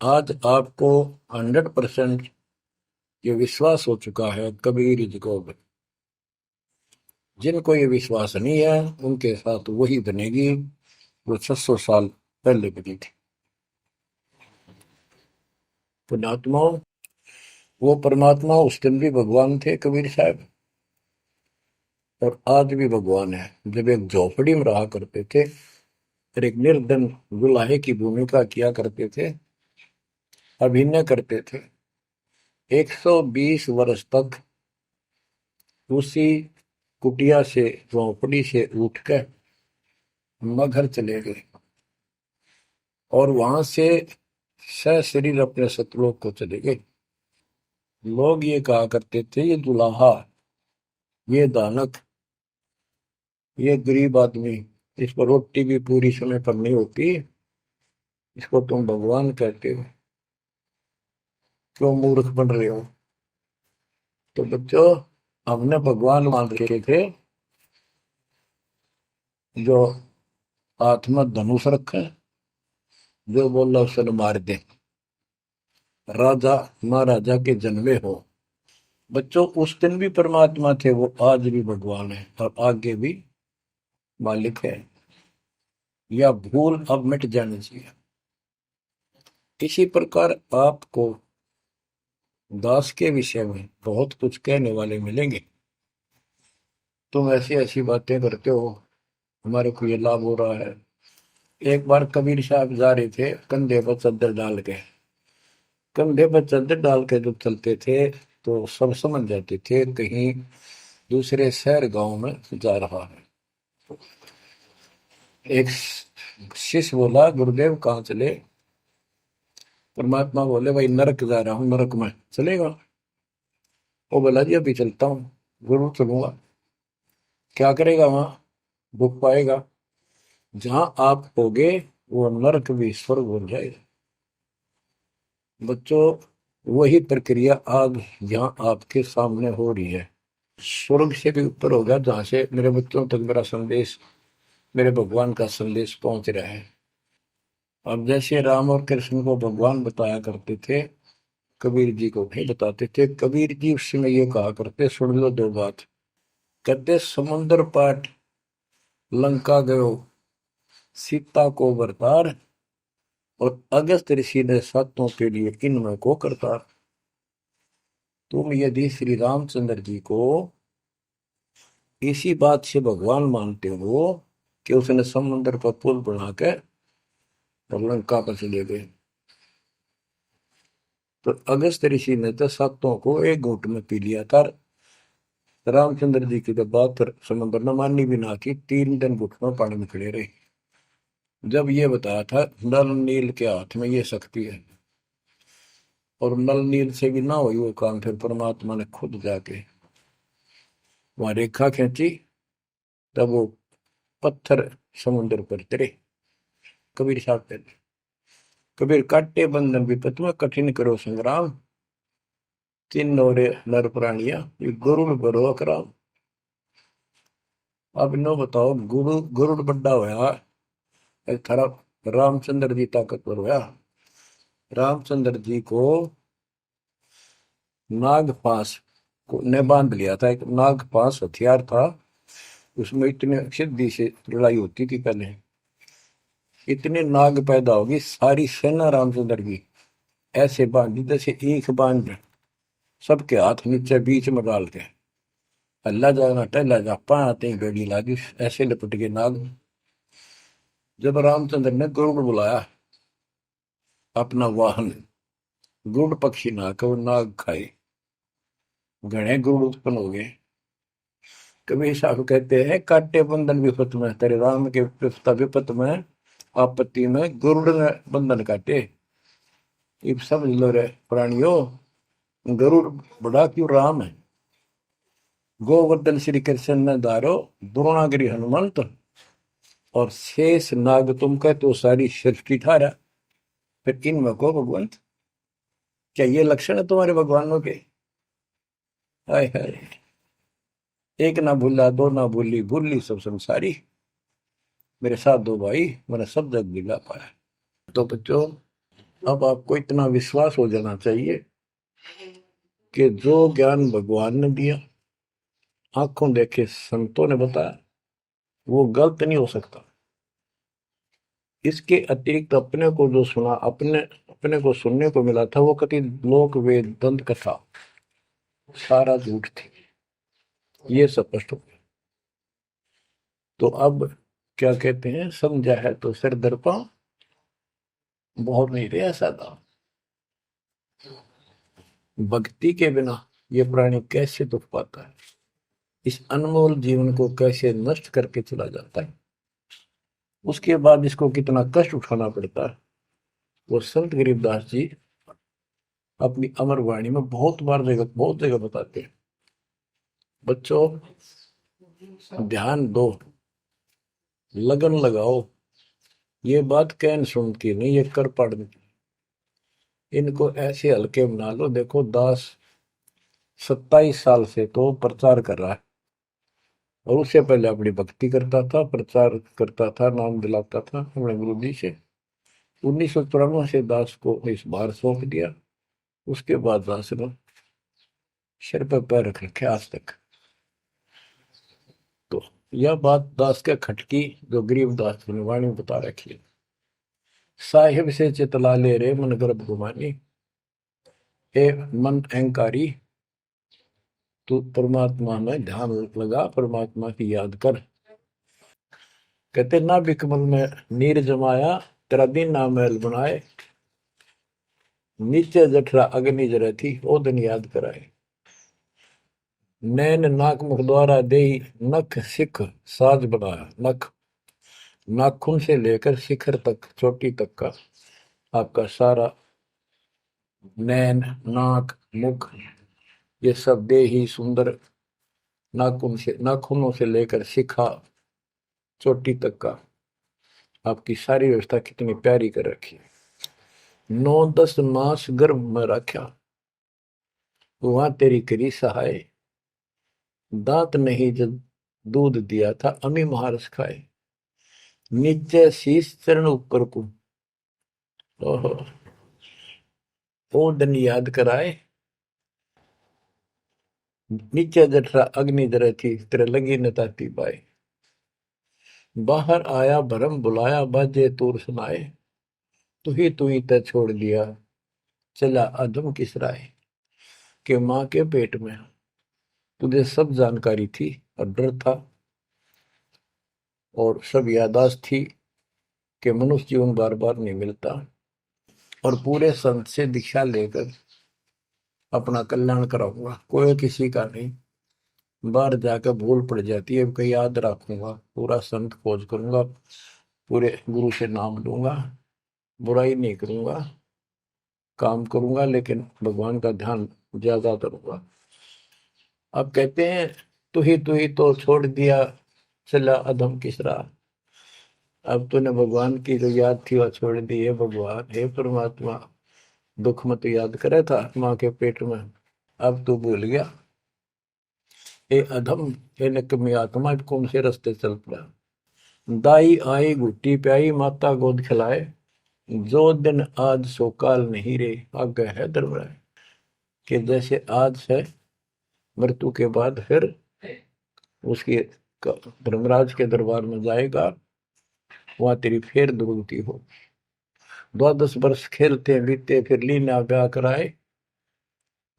आज आपको 100% ये विश्वास हो चुका है कबीर जी को। जिनको ये विश्वास नहीं है उनके साथ वही बनेगी जो 600 साल पहले बनी थी। पुण्यात्माओं, वो परमात्मा उस दिन भी भगवान थे कबीर साहब, और आज भी भगवान है। जब एक झोपड़ी में रहा करते थे और एक निर्धन दुल्हे की भूमिका किया करते थे, अभिनय करते थे, 120 वर्ष तक उसी कुटिया से, झोपड़ी से उठकर मगहर चले गए और वहां से सशरीर अपने सतलोक को चले गए। लोग ये कहा करते थे, ये दुल्हा, ये दानक, ये गरीब आदमी, इस पर रोटी भी पूरी समय पर नहीं होती, इसको तुम भगवान कहते हो, क्यों मूर्ख बन रहे हो। तो बच्चों, हमने भगवान मान रखे थे जो हाथ में धनुष रखे, जो बोला उसने मार दे, राजा महाराजा के जन्मे हो। बच्चों, उस दिन भी परमात्मा थे, वो आज भी भगवान है और आगे भी मालिक है। या भूल अब मिट जानी चाहिए। इसी प्रकार आपको दास के विषय में बहुत कुछ कहने वाले मिलेंगे। तुम ऐसी ऐसी बातें करते हो, हमारे को ये लाभ हो रहा है। एक बार कबीर साहब जा रहे थे, कंधे पर चादर डाल के, कंधे पर चादर डाल के जब चलते थे तो सब समझ जाते थे कहीं दूसरे शहर गांव में जा रहा है। एक शिष्य बोला, गुरुदेव कहाँ चले। परमात्मा बोले, भाई नरक जा रहा हूँ, नरक में चलेगा। वो बोला, जी अभी चलता हूँ। जरूर चलूंगा। क्या करेगा वहां, भूख पाएगा। जहां आप होगे वो नरक भी स्वर्ग बन जाएगा। बच्चों, वही प्रक्रिया आज यहाँ आपके सामने हो रही है। स्वर्ग से भी ऊपर होगा, जहां से मेरे बच्चों तक मेरा संदेश, मेरे भगवान का संदेश पहुंच रहा है। अब जैसे राम और कृष्ण को भगवान बताया करते थे, कबीर जी को नहीं बताते थे। कबीर जी उस समय ये कहा करते, सुन लो दो बात। कहते, समुद्र पाट लंका गयो, सीता को बरतार, और अगस्त ऋषि ने सातों के लिए इनमें को करतार। तुम यदि श्री रामचंद्र जी को इसी बात से भगवान मानते हो कि उसने समुद्र पर पुल बना के और लंका पर चले गए, तो अगस्त ऋषि ने तो सातों को एक घूंट में पी लिया था। रामचंद्र जी की तो बात समुद्र ने मानी भी ना की, 3 दिन घुटनों पानी में खड़े रहे। जब ये बताया था नल नील के हाथ में ये शक्ति है, और नल नील से भी ना हुई वो काम, फिर परमात्मा ने खुद जाके वहां रेखा खींची, तब वो पत्थर समुद्र पर गिरे। कबीर साहब कहते, कबीर काटे बंधन विपत में, कठिन करो संग्राम, तीन नौरे नर प्राणिया, ये गरुड़ बरो अकराम। अब नो बताओ, गुरु गरुड़ बड्डा होया, एक थारा रामचंद्र जी ताकतवर होया। रामचंद्र जी को नाग पास ने बांध लिया था। एक नाग पास हथियार था, उसमें इतने सिद्धि से लड़ाई होती थी पहले। इतने नाग पैदा होगी, सारी सेना रामचंद्र की ऐसे बांधी जैसे एक बांध, सबके हाथ नीचे बीच में डाल के अल्लाह जाना टहला जा पाते बेड़ी लागी, ऐसे लपट के नाग। जब रामचंद्र ने गरुड़ बुलाया अपना वाहन, गरुड़ पक्षी ना को नाग खाए, घने गरुड़ उत्पन्न हो गए। कबीर साहब कहते हैं, काटे बंधन विपत में, तेरे राम के विपत में, आपत्ति में गरुड़ ने बंधन काटे। इब समझ लो रे प्राणियों, गरुड़ बड़ा क्यों राम है। गोवर्धन श्री कृष्ण ने दारो, द्रोणागिरी हनुमंत, और शेष नाग तुम कहते हो सारी सृष्टि थारा, फिर इनमें को भगवान, क्या ये लक्षण है तुम्हारे भगवानों के? हाय हाय, एक ना भूला दो ना भूली, भूली सब संसारी, मेरे साथ दो भाई, मैंने सब जग दिला पाया। तो बच्चों, अब आपको इतना विश्वास हो जाना चाहिए कि जो ज्ञान भगवान ने दिया, आंखों देखे संतों ने बताया, वो गलत नहीं हो सकता। इसके अतिरिक्त अपने को जो सुना, अपने अपने को सुनने को मिला था, वो कति लोक वेद दंत कथा सारा झूठ थी, ये स्पष्ट हो गया। तो अब क्या कहते हैं, समझा है तो सिर दर्पा, बहुत नहीं रे ऐसा था। भक्ति के बिना ये प्राणी कैसे दुख पाता है, इस अनमोल जीवन को कैसे नष्ट करके चला जाता है, उसके बाद इसको कितना कष्ट उठाना पड़ता है, वो संत गरीबदास जी अपनी अमर वाणी में बहुत जगह बताते हैं। बच्चों, ध्यान दो, लगन लगाओ, ये बात कहन सुन की नहीं, ये कर पढ़ने की। इनको ऐसे हल्के बना लो। देखो दास 27 साल से तो प्रचार कर रहा है, और उससे पहले अपनी भक्ति करता था, प्रचार करता था, नाम दिलाता था अपने गुरु जी से। 1994 से दास को इस बार सौंप दिया, उसके बाद दास ने सिर पर पैर रख रखे आज तक। तो यह बात दास के खटकी, जो गरीब दास ने वाणी में बता रखी है। साहिब से चितला ले रे मन गर्भ गुमानी, ए मन अहंकारी, तू परमात्मा में ध्यान लगा, परमात्मा की याद कर। कहते ना बिकमल में नीर जमाया, तेरा दिन ना महल बनाए, नीचे जठरा अग्नि जरे थी, ओ दिन याद कराए। नैन नाक मुख द्वारा दे, नख सिख साज बनाया। नख, नाखून से लेकर शिखर तक, चोटी तक का आपका सारा नैन, नाक, मुख, ये सब दे ही सुंदर, नाखूनों से लेकर शिखा चोटी तक का आपकी सारी व्यवस्था कितनी प्यारी कर रखी है। 9-10 मास गर्भ में रखा, वहां तेरी करी सहाय, दांत नहीं जब दूध दिया था, अमी महारस खाए। नीचे शीश चरण ऊपर को, ओहो, वो दिन याद कराए। नीचे जठरा अग्नि जरे थी, तेरे लगी न ताती बाई। बाहर आया भरम बुलाया, बाजे तूर सुनाए, तू ही तय छोड़ दिया, चला अधम किस राय। के माँ के पेट में तुझे सब जानकारी थी, और डर था, और सब यादाश्त थी कि मनुष्य जीवन बार बार नहीं मिलता, और पूरे संत से दीक्षा लेकर अपना कल्याण कराऊंगा, कोई किसी का नहीं। बाहर जाकर भूल पड़ जाती है, कहीं याद रखूंगा, पूरा संत खोज करूंगा, पूरे गुरु से नाम लूंगा, बुराई नहीं करूंगा, काम करूंगा, लेकिन भगवान का ध्यान ज्यादा करूंगा। अब कहते हैं तू ही तो छोड़ दिया, चला अधम किस राह। अब तूने भगवान की जो याद थी वह छोड़ दी है। भगवान, हे परमात्मा, दुख में तो याद करे था माँ के पेट में, अब तू भूल गया। ए अधम, हे निकम्मी आत्मा, कौन से रास्ते चल पड़ा। दाई आई घुट्टी प्याई, माता गोद खिलाए, जो दिन आज सो काल नहीं रे, आगे है दरबार। कि जैसे आज है, मृत्यु के बाद फिर उसकी धर्मराज के दरबार में जाएगा, वहां तेरी फिर दुर्गति हो। 12 वर्ष खेलते बीते, फिर लीना ब्याह कराए,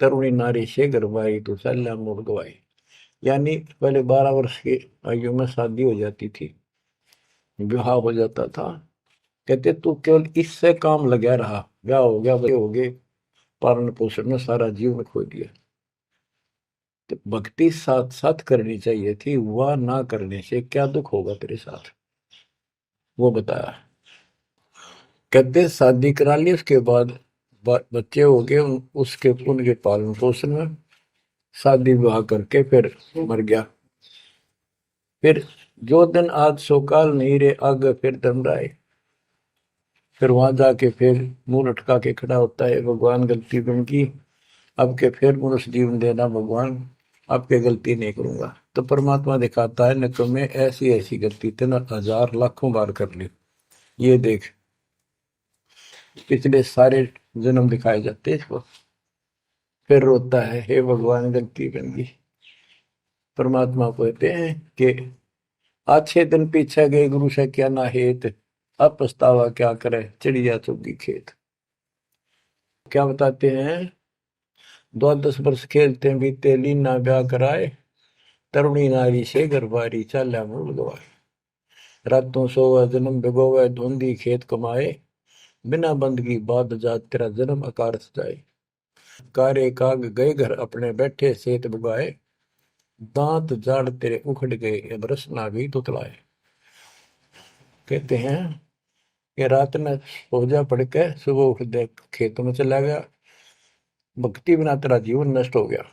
तरुणी नारी से गरबाई, तो सल्ला मोड़ गवाई। यानी पहले 12 वर्ष की आयु में शादी हो जाती थी, विवाह हो जाता था। कहते तू केवल इससे काम लगा रहा, ब्याह हो गया, बच्चे हो गए, पालन पोषण में सारा जीवन खो दिया। तो भक्ति साथ साथ करनी चाहिए थी, वह ना करने से क्या दुख होगा तेरे साथ, वो बताया। कहते शादी करा ली, उसके बाद बच्चे हो गए, उसके उनके पालन पोषण में शादी विवाह करके फिर मर गया। फिर जो दिन आज सो काल नहीं रे आगे फिर धमराए। फिर वहां जाके फिर मुंह लटका के खड़ा होता है, भगवान गलती बन की, अब के फिर मनुष्य जीवन देना भगवान, अब के गलती नहीं करूंगा। तो परमात्मा दिखाता है न तुम्हें ऐसी ऐसी गलती तेना हजार लाखों बार कर ली, ये देख। पिछले सारे जन्म दिखाए जाते हैं इसको। फिर रोता है, हे भगवान गलती बन गई। परमात्मा को कहते हैं कि अच्छे दिन पीछे गए गुरु से क्या ना हेत, अब पछतावा क्या करे चिड़िया चुगी खेत। क्या बताते हैं, 10 वर्ष खेलते बीते लीना ब्याह कराए, तरुणी नारी से गरबारी चाल्या मूल गवाए। रातों सोवा जन्म भिगोवे धुंधी खेत कमाए, बिना बंदगी बाद जात तेरा जन्म अकारथ जाए। कारे काग गए घर अपने बैठे सेत बुगाए, दांत जाड़ तेरे उखड़ गए अब रस ना भी तुतलाए। कहते हैं कि रात में सो जा पड़ के सुबह उठ दे खेतों में चला गया, भक्ति बिना तेरा जीवन नष्ट हो गया,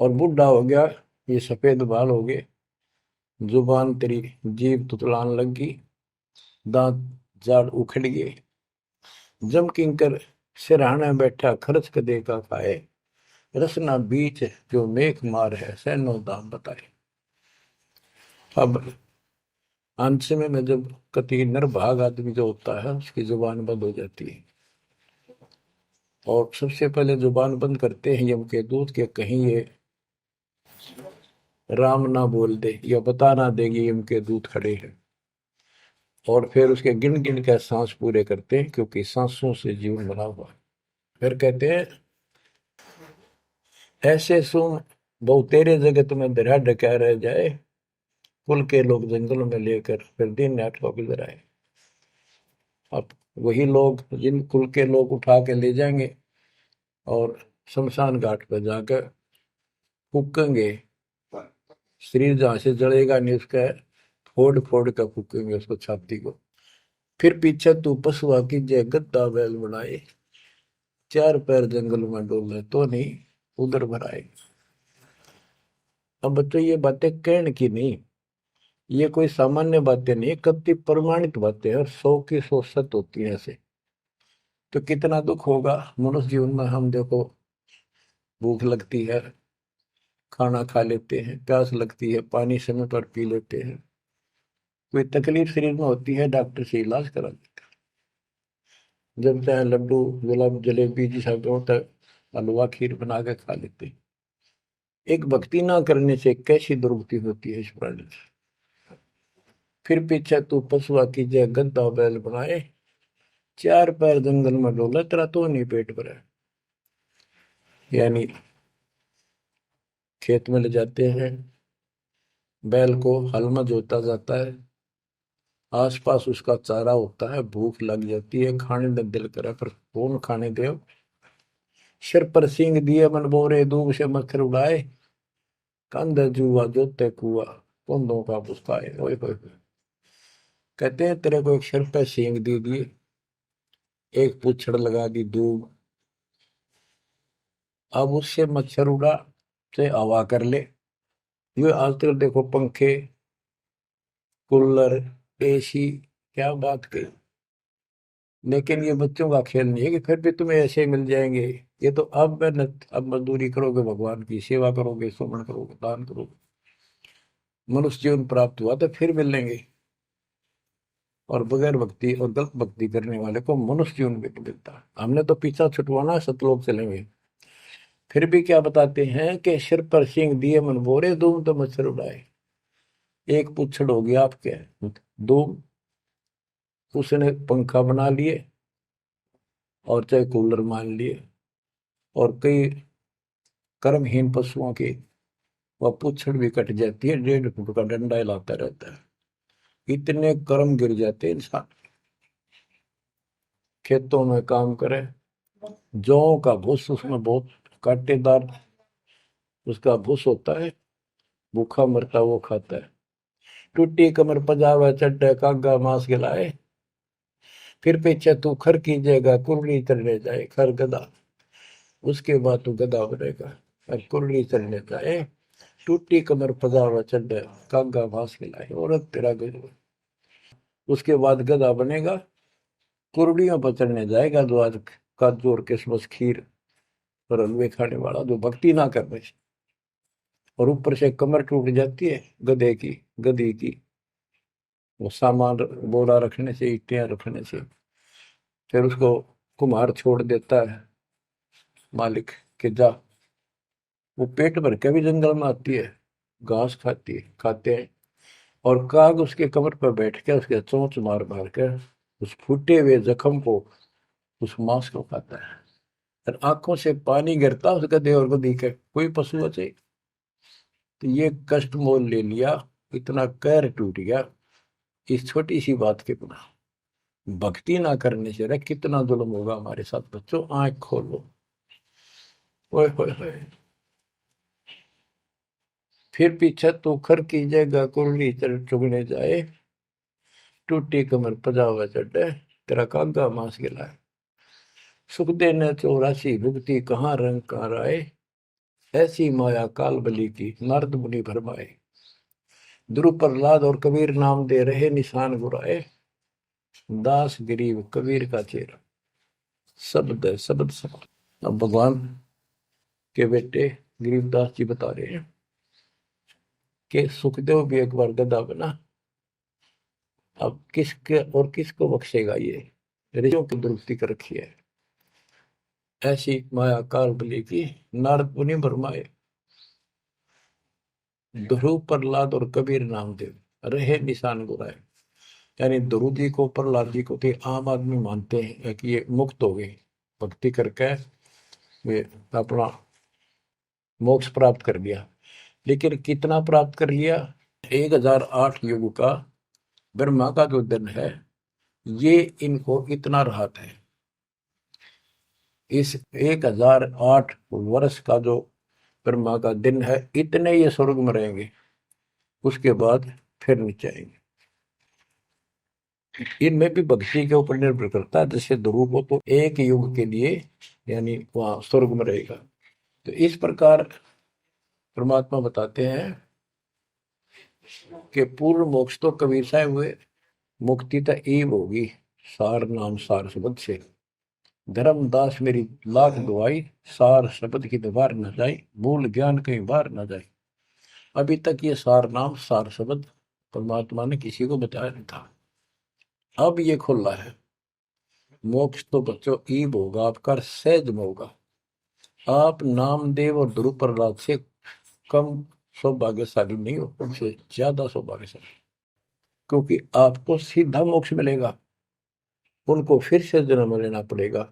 और बूढ़ा हो गया, ये सफेद बाल हो गए, जुबान तेरी जीभ तुतलान लगी, दांत जाड़ उखड़ गए। जम किंकर सिरहाने बैठा खर्च कदे का खाए, रसना बीच जो मेघ मार है सैनो दाम बताए। अब अंत में जब कति निर्भाग आदमी जो होता है उसकी जुबान बंद हो जाती है, और सबसे पहले जुबान बंद करते हैं यम के दूत के, कहीं ये राम ना बोल दे या बता ना देगी यम के दूत खड़े हैं। और फिर उसके गिन गिन के सांस पूरे करते हैं, क्योंकि सांसों से जीवन बना हुआ है। फिर कहते हैं, ऐसे सुन बहु तेरे जगत में दरिया डका रह जाए, कुल के लोग जंगलों में लेकर फिर दिन रात को गुजर आए। अब वही लोग जिन कुल के लोग उठा के ले जाएंगे और शमशान घाट पर जाकर फूकेंगे, शरीर जहां से जलेगा नहीं उसका फोड़ फोड़ कर फूकेंगे उसको, छाती को। फिर पीछे तू पशुआ की जय गद्दा बैल बनाए, चार पैर जंगल में डोले तो नहीं उधर भराए। अब बच्चों ये बातें कहने की नहीं, ये कोई सामान्य बातें नहीं, कति प्रमाणित बातें हैं, और 100 की 100 सत्य होती है ऐसे। तो कितना दुख होगा मनुष्य जीवन में, हम देखो भूख लगती है खाना खा लेते हैं, प्यास लगती है पानी समय पर पी लेते हैं, कोई तकलीफ शरीर में होती है डॉक्टर से इलाज करा लेते हैं, जब चाहे लड्डू गुलाब जलेबी जी सब होता है हलवा खीर बना के खा लेते हैं। एक भक्ति ना करने से कैसी दुर्गति होती है इस प्राणी से। फिर पीछे तू पशुआ की जय गद्दा बैल बनाए, चार पैर जंगल में डोला तेरा तो नहीं पेट भरा। यानी खेत में ले जाते हैं, बैल को हल में जोता जाता है, आसपास उसका चारा होता है, भूख लग जाती है, खाने में दिल करे पर कौन खाने दे। सिर पर सींग दिए मन बोरे दूब से मच्छर उड़ाए, कंध जुआ जोते कुआ कुंदों का पुस्ताए। ओए होए होए। कहते हैं तेरे को एक सिर पर सींग दे दिए, एक पूछड़ लगा दी दूब, अब उससे मच्छर उड़ा से हवा कर ले। ये आजकल देखो पंखे कूलर एसी, क्या बात कही। लेकिन ये बच्चों का खेल नहीं है कि फिर भी तुम्हें ऐसे मिल जाएंगे। ये तो अब मेहनत, अब मजदूरी करोगे, भगवान की सेवा करोगे, सुमन करोगे, दान करोगे, मनुष्य जीवन प्राप्त हुआ तो फिर मिलेंगे। और बगैर भक्ति और गलत भक्ति करने वाले को मनुष्य जीवन भी नहीं मिलता। हमने तो पीछा छुटवाना, सतलोक चलेंगे। फिर भी क्या बताते हैं कि सिर पर सींग दिए मन बोरे दूम तो मच्छर उड़ाए। एक पुच्छड़ हो गया आपके दूम, उसने पंखा बना लिए और चाहे कूलर मान लिए, और कई कर्महीन पशुओं की वह पुच्छड़ भी कट जाती है, 1.5 फुट का डंडा हिलाता रहता है। इतने कर्म गिर जाते हैं इंसान। खेतों में काम करे, जौ का भूस उसमें बहुत कांटेदार उसका भूस होता है, भूखा मरता वो खाता है। टूटी कमर पजावा चड्डे कागा मांस गिलाए, फिर पीछे तू खर कीजिएगा कुर्री चढ़ने जाए खर गधा, उसके बाद तू गधा बनेगा और कुर्री चढ़ने जाए। टूटी कमर पजावा चढ़ कागा भास खिलाए, और तेरा गजब। उसके बाद गधा बनेगा, कुर्डियों पर चढ़ने जाएगा, जो आज काजू और किशमिश खीर और हलवे खाने वाला, जो भक्ति ना कर रहे, और ऊपर से कमर टूट जाती है गधे की, गधी की, वो सामान बोरा रखने से, ईंटें रखने से। फिर उसको कुम्हार छोड़ देता है मालिक के जा, वो पेट भर के भी जंगल में आती है, घास खाती है, खाते हैं, और काग उसके कमर पर बैठ के उसके चोंच मार मार कर उस फूटे हुए जख्म को, उस मांस को खाता है। और आंखों से पानी गिरता उस गधे और गधी के, कोई पशु बचे। तो ये कष्ट मोल ले लिया, इतना कहर टूट गया इस छोटी सी बात के बिना। भक्ति ना करने से रे कितना जुल्म होगा हमारे साथ। बच्चों आंख खोलो, ओए होए होए। फिर पीछे तो खर की जगह कुरली चुगने जाए, टूटी कमर पजावा चढ़े, तेरा कागा मांस गिलाए। सुख देने 84 भुगती, कहाँ रंग कहाँ राय, ऐसी माया काल बली की, नारद मुनि भरमाए। ध्रुव प्रहलाद और कबीर नाम दे रहे निशान गुराए, दास गरीब कबीर का चेहरा। शब्द है, शब्द शब्द। अब भगवान के बेटे गरीबदास जी बता रहे हैं कि सुखदेव भी एक बार गधा बना, अब किसके और किसको बख्शेगा ये, ऋषियों की दुरुस्ती कर रखी है। ऐसी माया काल बली की, नारद मुनि भरमाए। ध्रुव प्रहलाद और कबीर नामदेव रहे निशान गुराए। यानी ध्रुव जी को, प्रहलाद जी को थे आम आदमी मानते हैं कि ये मुक्त हो गए, भक्ति करके वे अपना मोक्ष प्राप्त कर लिया। लेकिन कितना प्राप्त कर लिया? 1008 युग का ब्रह्मा का जो दिन है, ये इनको इतना राहत है। इस 1008 वर्ष का जो ब्रह्मा का दिन है, इतने ये स्वर्ग में रहेंगे, उसके बाद फिर नीचे आएंगे। इनमें भी भक्ति के ऊपर निर्भर करता है। जैसे ध्रुव को तो एक युग के लिए यानी वहां स्वर्ग में रहेगा। तो इस प्रकार परमात्मा बताते हैं कि पूर्ण मोक्ष तो कबीर साहब हुए, मुक्ति तो ईब होगी सार नाम सार शब्द से। धर्मदास मेरी लाख दुआई, सार शब्द की दीवार न जाए, मूल ज्ञान कहीं बाहर न जाए। अभी तक ये सार नाम सार शब्द परमात्मा ने किसी को बताया नहीं था, अब ये खुला है। मोक्ष तो बच्चों ईब होगा आपका, सहज में होगा। आप नामदेव और ध्रुव प्रहलाद से कम सौभाग्यशाली नहीं हो, उनसे ज्यादा सौभाग्यशाली, क्योंकि आपको सीधा मोक्ष मिलेगा, उनको फिर से जन्म लेना पड़ेगा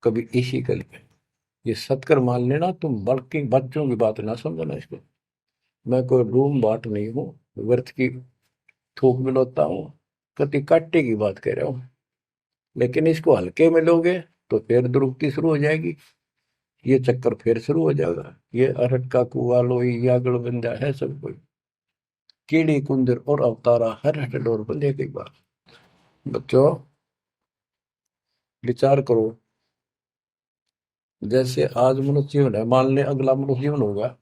कभी इसी कल में। ये सत्कर मान लेना तुम, बल्कि बच्चों की बात ना समझना इसको। मैं कोई रूम बाट नहीं हूँ, व्यर्थ की थूक मिलोता हूँ, कति काटे की बात कह रहा हूँ। लेकिन इसको हल्के में लोगे तो फिर दुरुक्ति शुरू हो जाएगी, ये चक्कर फिर शुरू हो जाएगा। ये अरट का कुआ लोई यागड़ बंदा है सब कोई, कीड़ी कुंदर और अवतारा हर हट डोर बंदे की बात। बच्चों विचार करो, जैसे आज मनुष्य जीवन है, मान ले अगला मनुष्य जीवन होगा,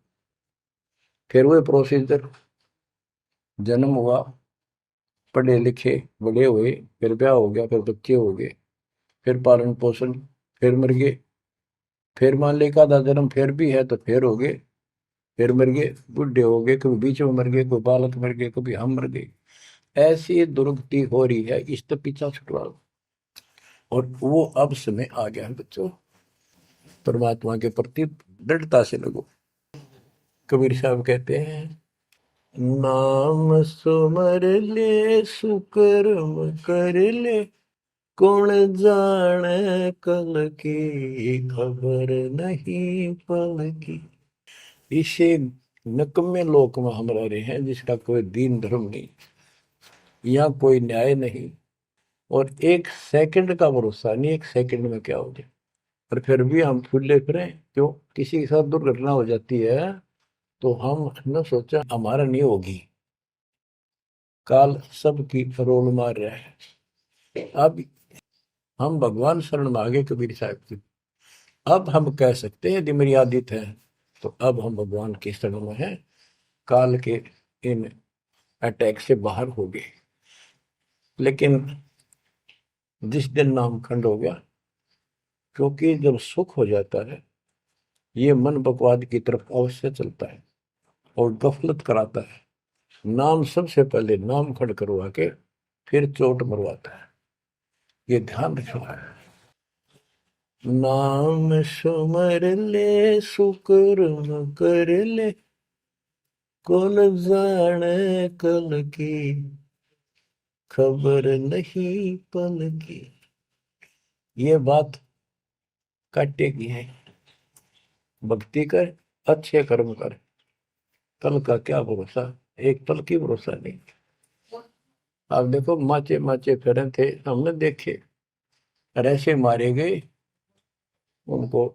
फिर वही प्रोसीजर, जन्म हुआ, पढ़े लिखे बड़े हुए, फिर ब्याह हो गया, फिर बच्चे हो गए, फिर पालन पोषण, फिर मर गए, फिर मान ले का जन्म फिर भी है तो फिर हो गए, फिर मर गए, बूढ़े हो गए, कभी बीच में मर गए, कोई बालक मर गए, कभी हम मर गए। ऐसी दुर्गति हो रही है, इस तो पीछा छुटवा। और वो अब समय आ गया है बच्चों, परमात्मा के प्रति दृढ़ता से लगो। कबीर साहब कहते हैं, नाम सुमर ले सुकर्म कर ले, कौन जाने कल की खबर नहीं पल की। इसे नकम्मे लोक में हम रह रहे हैं, जिसका कोई दीन धर्म नहीं, यहाँ कोई न्याय नहीं, और एक सेकंड का भरोसा नहीं, एक सेकंड में क्या हो जाए। और फिर भी हम फूले फिरे, क्यों? किसी के साथ दुर्घटना हो जाती है तो हम न सोचा हमारा नहीं होगी, काल सबकी रोल मार रहा है। अब हम भगवान शरण मांगे कबीर साहब की, अब हम कह सकते हैं यदि मेरी आदित है, तो अब हम भगवान की शरण में हैं। काल के इन अटैक से बाहर हो गए। लेकिन जिस दिन नाम खंड हो गया, क्योंकि जब सुख हो जाता है ये मन बकवाद की तरफ अवश्य चलता है और गफलत कराता है। नाम सबसे पहले नाम खड़ करवा के फिर चोट मरवाता है, ये ध्यान रखना है। नाम सुमर ले सुकर्म कर ले, कौन जाने कल की, खबर नहीं पल की। ये बात काटेगी है। भक्ति कर, अच्छे कर्म कर, कल का क्या भरोसा, एक पल की भरोसा नहीं। आप देखो माचे माचे फिरे थे, हमने देखे, और ऐसे मारे गए उनको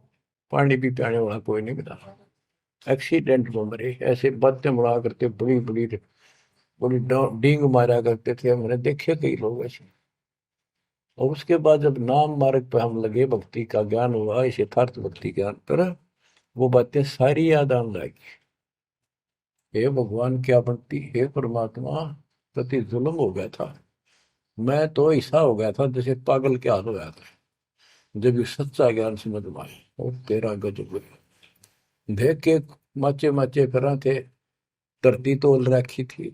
पानी भी पियाने वाला कोई नहीं मिला। एक्सीडेंट में मरे, ऐसे बातें बड़ा करते, बड़ी बड़ी बड़ी डींग मारा करते थे, हमने देखे कई लोग ऐसे। और उसके बाद जब नाम मार्ग पर हम लगे, भक्ति का ज्ञान हुआ, इस यथार्थ भक्ति ज्ञान पर, वो बातें सारी याद आने लगी। हे भगवान क्या बनती, हे परमात्मा, प्रति जुल्म हो गया था। मैं तो ऐसा हो गया था जैसे पागल के हाल हो गया था, जब ये सच्चा ज्ञान समझ में आया। और तेरा गजब देख के माचे माचे करा थे, धरती तोल रखी थी,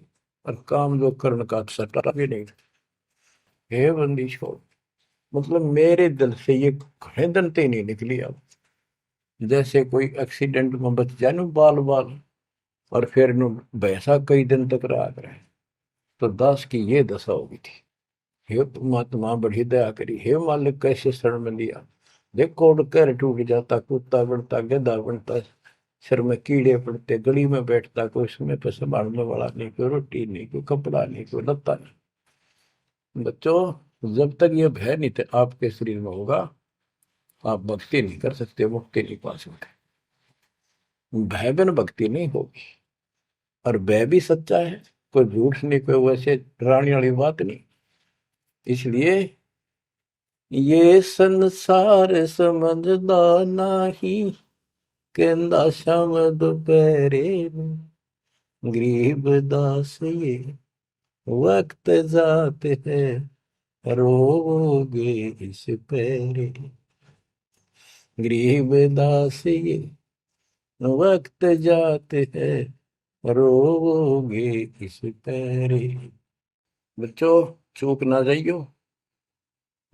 और काम जो कर्ण का सटा भी नहीं था। हे बंदी छोड़, मतलब मेरे दिल से ये घने दंते नहीं निकली। अब जैसे कोई एक्सीडेंट में बच जाए ना बाल बाल, और फिर नु भैंसा कई दिन तक रहा करे, तो दास की ये दशा होगी थी। हे परमात्मा बड़ी दया करी, हे मालिक कैसे शरण में लिया। देखो कर टूट जाता, कुत्ता बनता, गधा बनता, सिर में कीड़े पड़ते, गली में बैठता, कोई समय पर संभालने वाला नहीं, कोई रोटी नहीं, कोई कपड़ा नहीं, कोई लत्ता नहीं। बच्चों, जब तक ये भय नहीं थे आपके शरीर में होगा, आप भक्ति नहीं कर सकते, मुक्ति नहीं पा सकते। भय बिन भक्ति नहीं होगी। और भय भी सच्चा है, कोई झूठ नहीं, कोई वैसे डराने वाली बात नहीं। इसलिए ये संसार समझदा नहीं, कहंदा शाम दोपहरे में, गरीब दास ये वक्त जाते हैं, रोगे इस पैरे। गरीब दास ये वक्त जाते हैं, रोगे इस पैरे। बच्चों, चूक ना जाइयो,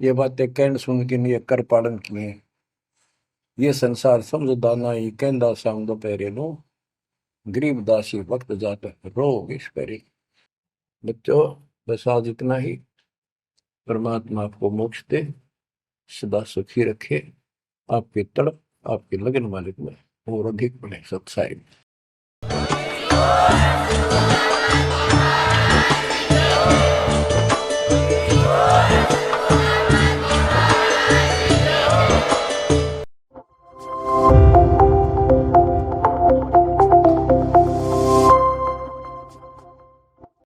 ये बातें कहन सुन के नहीं, कर पालन किए। ये संसार समझदा नहीं, कहंदा शाम दोपहरे नो, गरीब दासी वक्त जाता है, रोग इस पैरे। बच्चों, बस आज इतना ही। परमात्मा आपको मोक्ष दे, सदा सुखी रखे, आपकी तड़प, आपकी लगन मालिक में और अधिक बने सत्साई।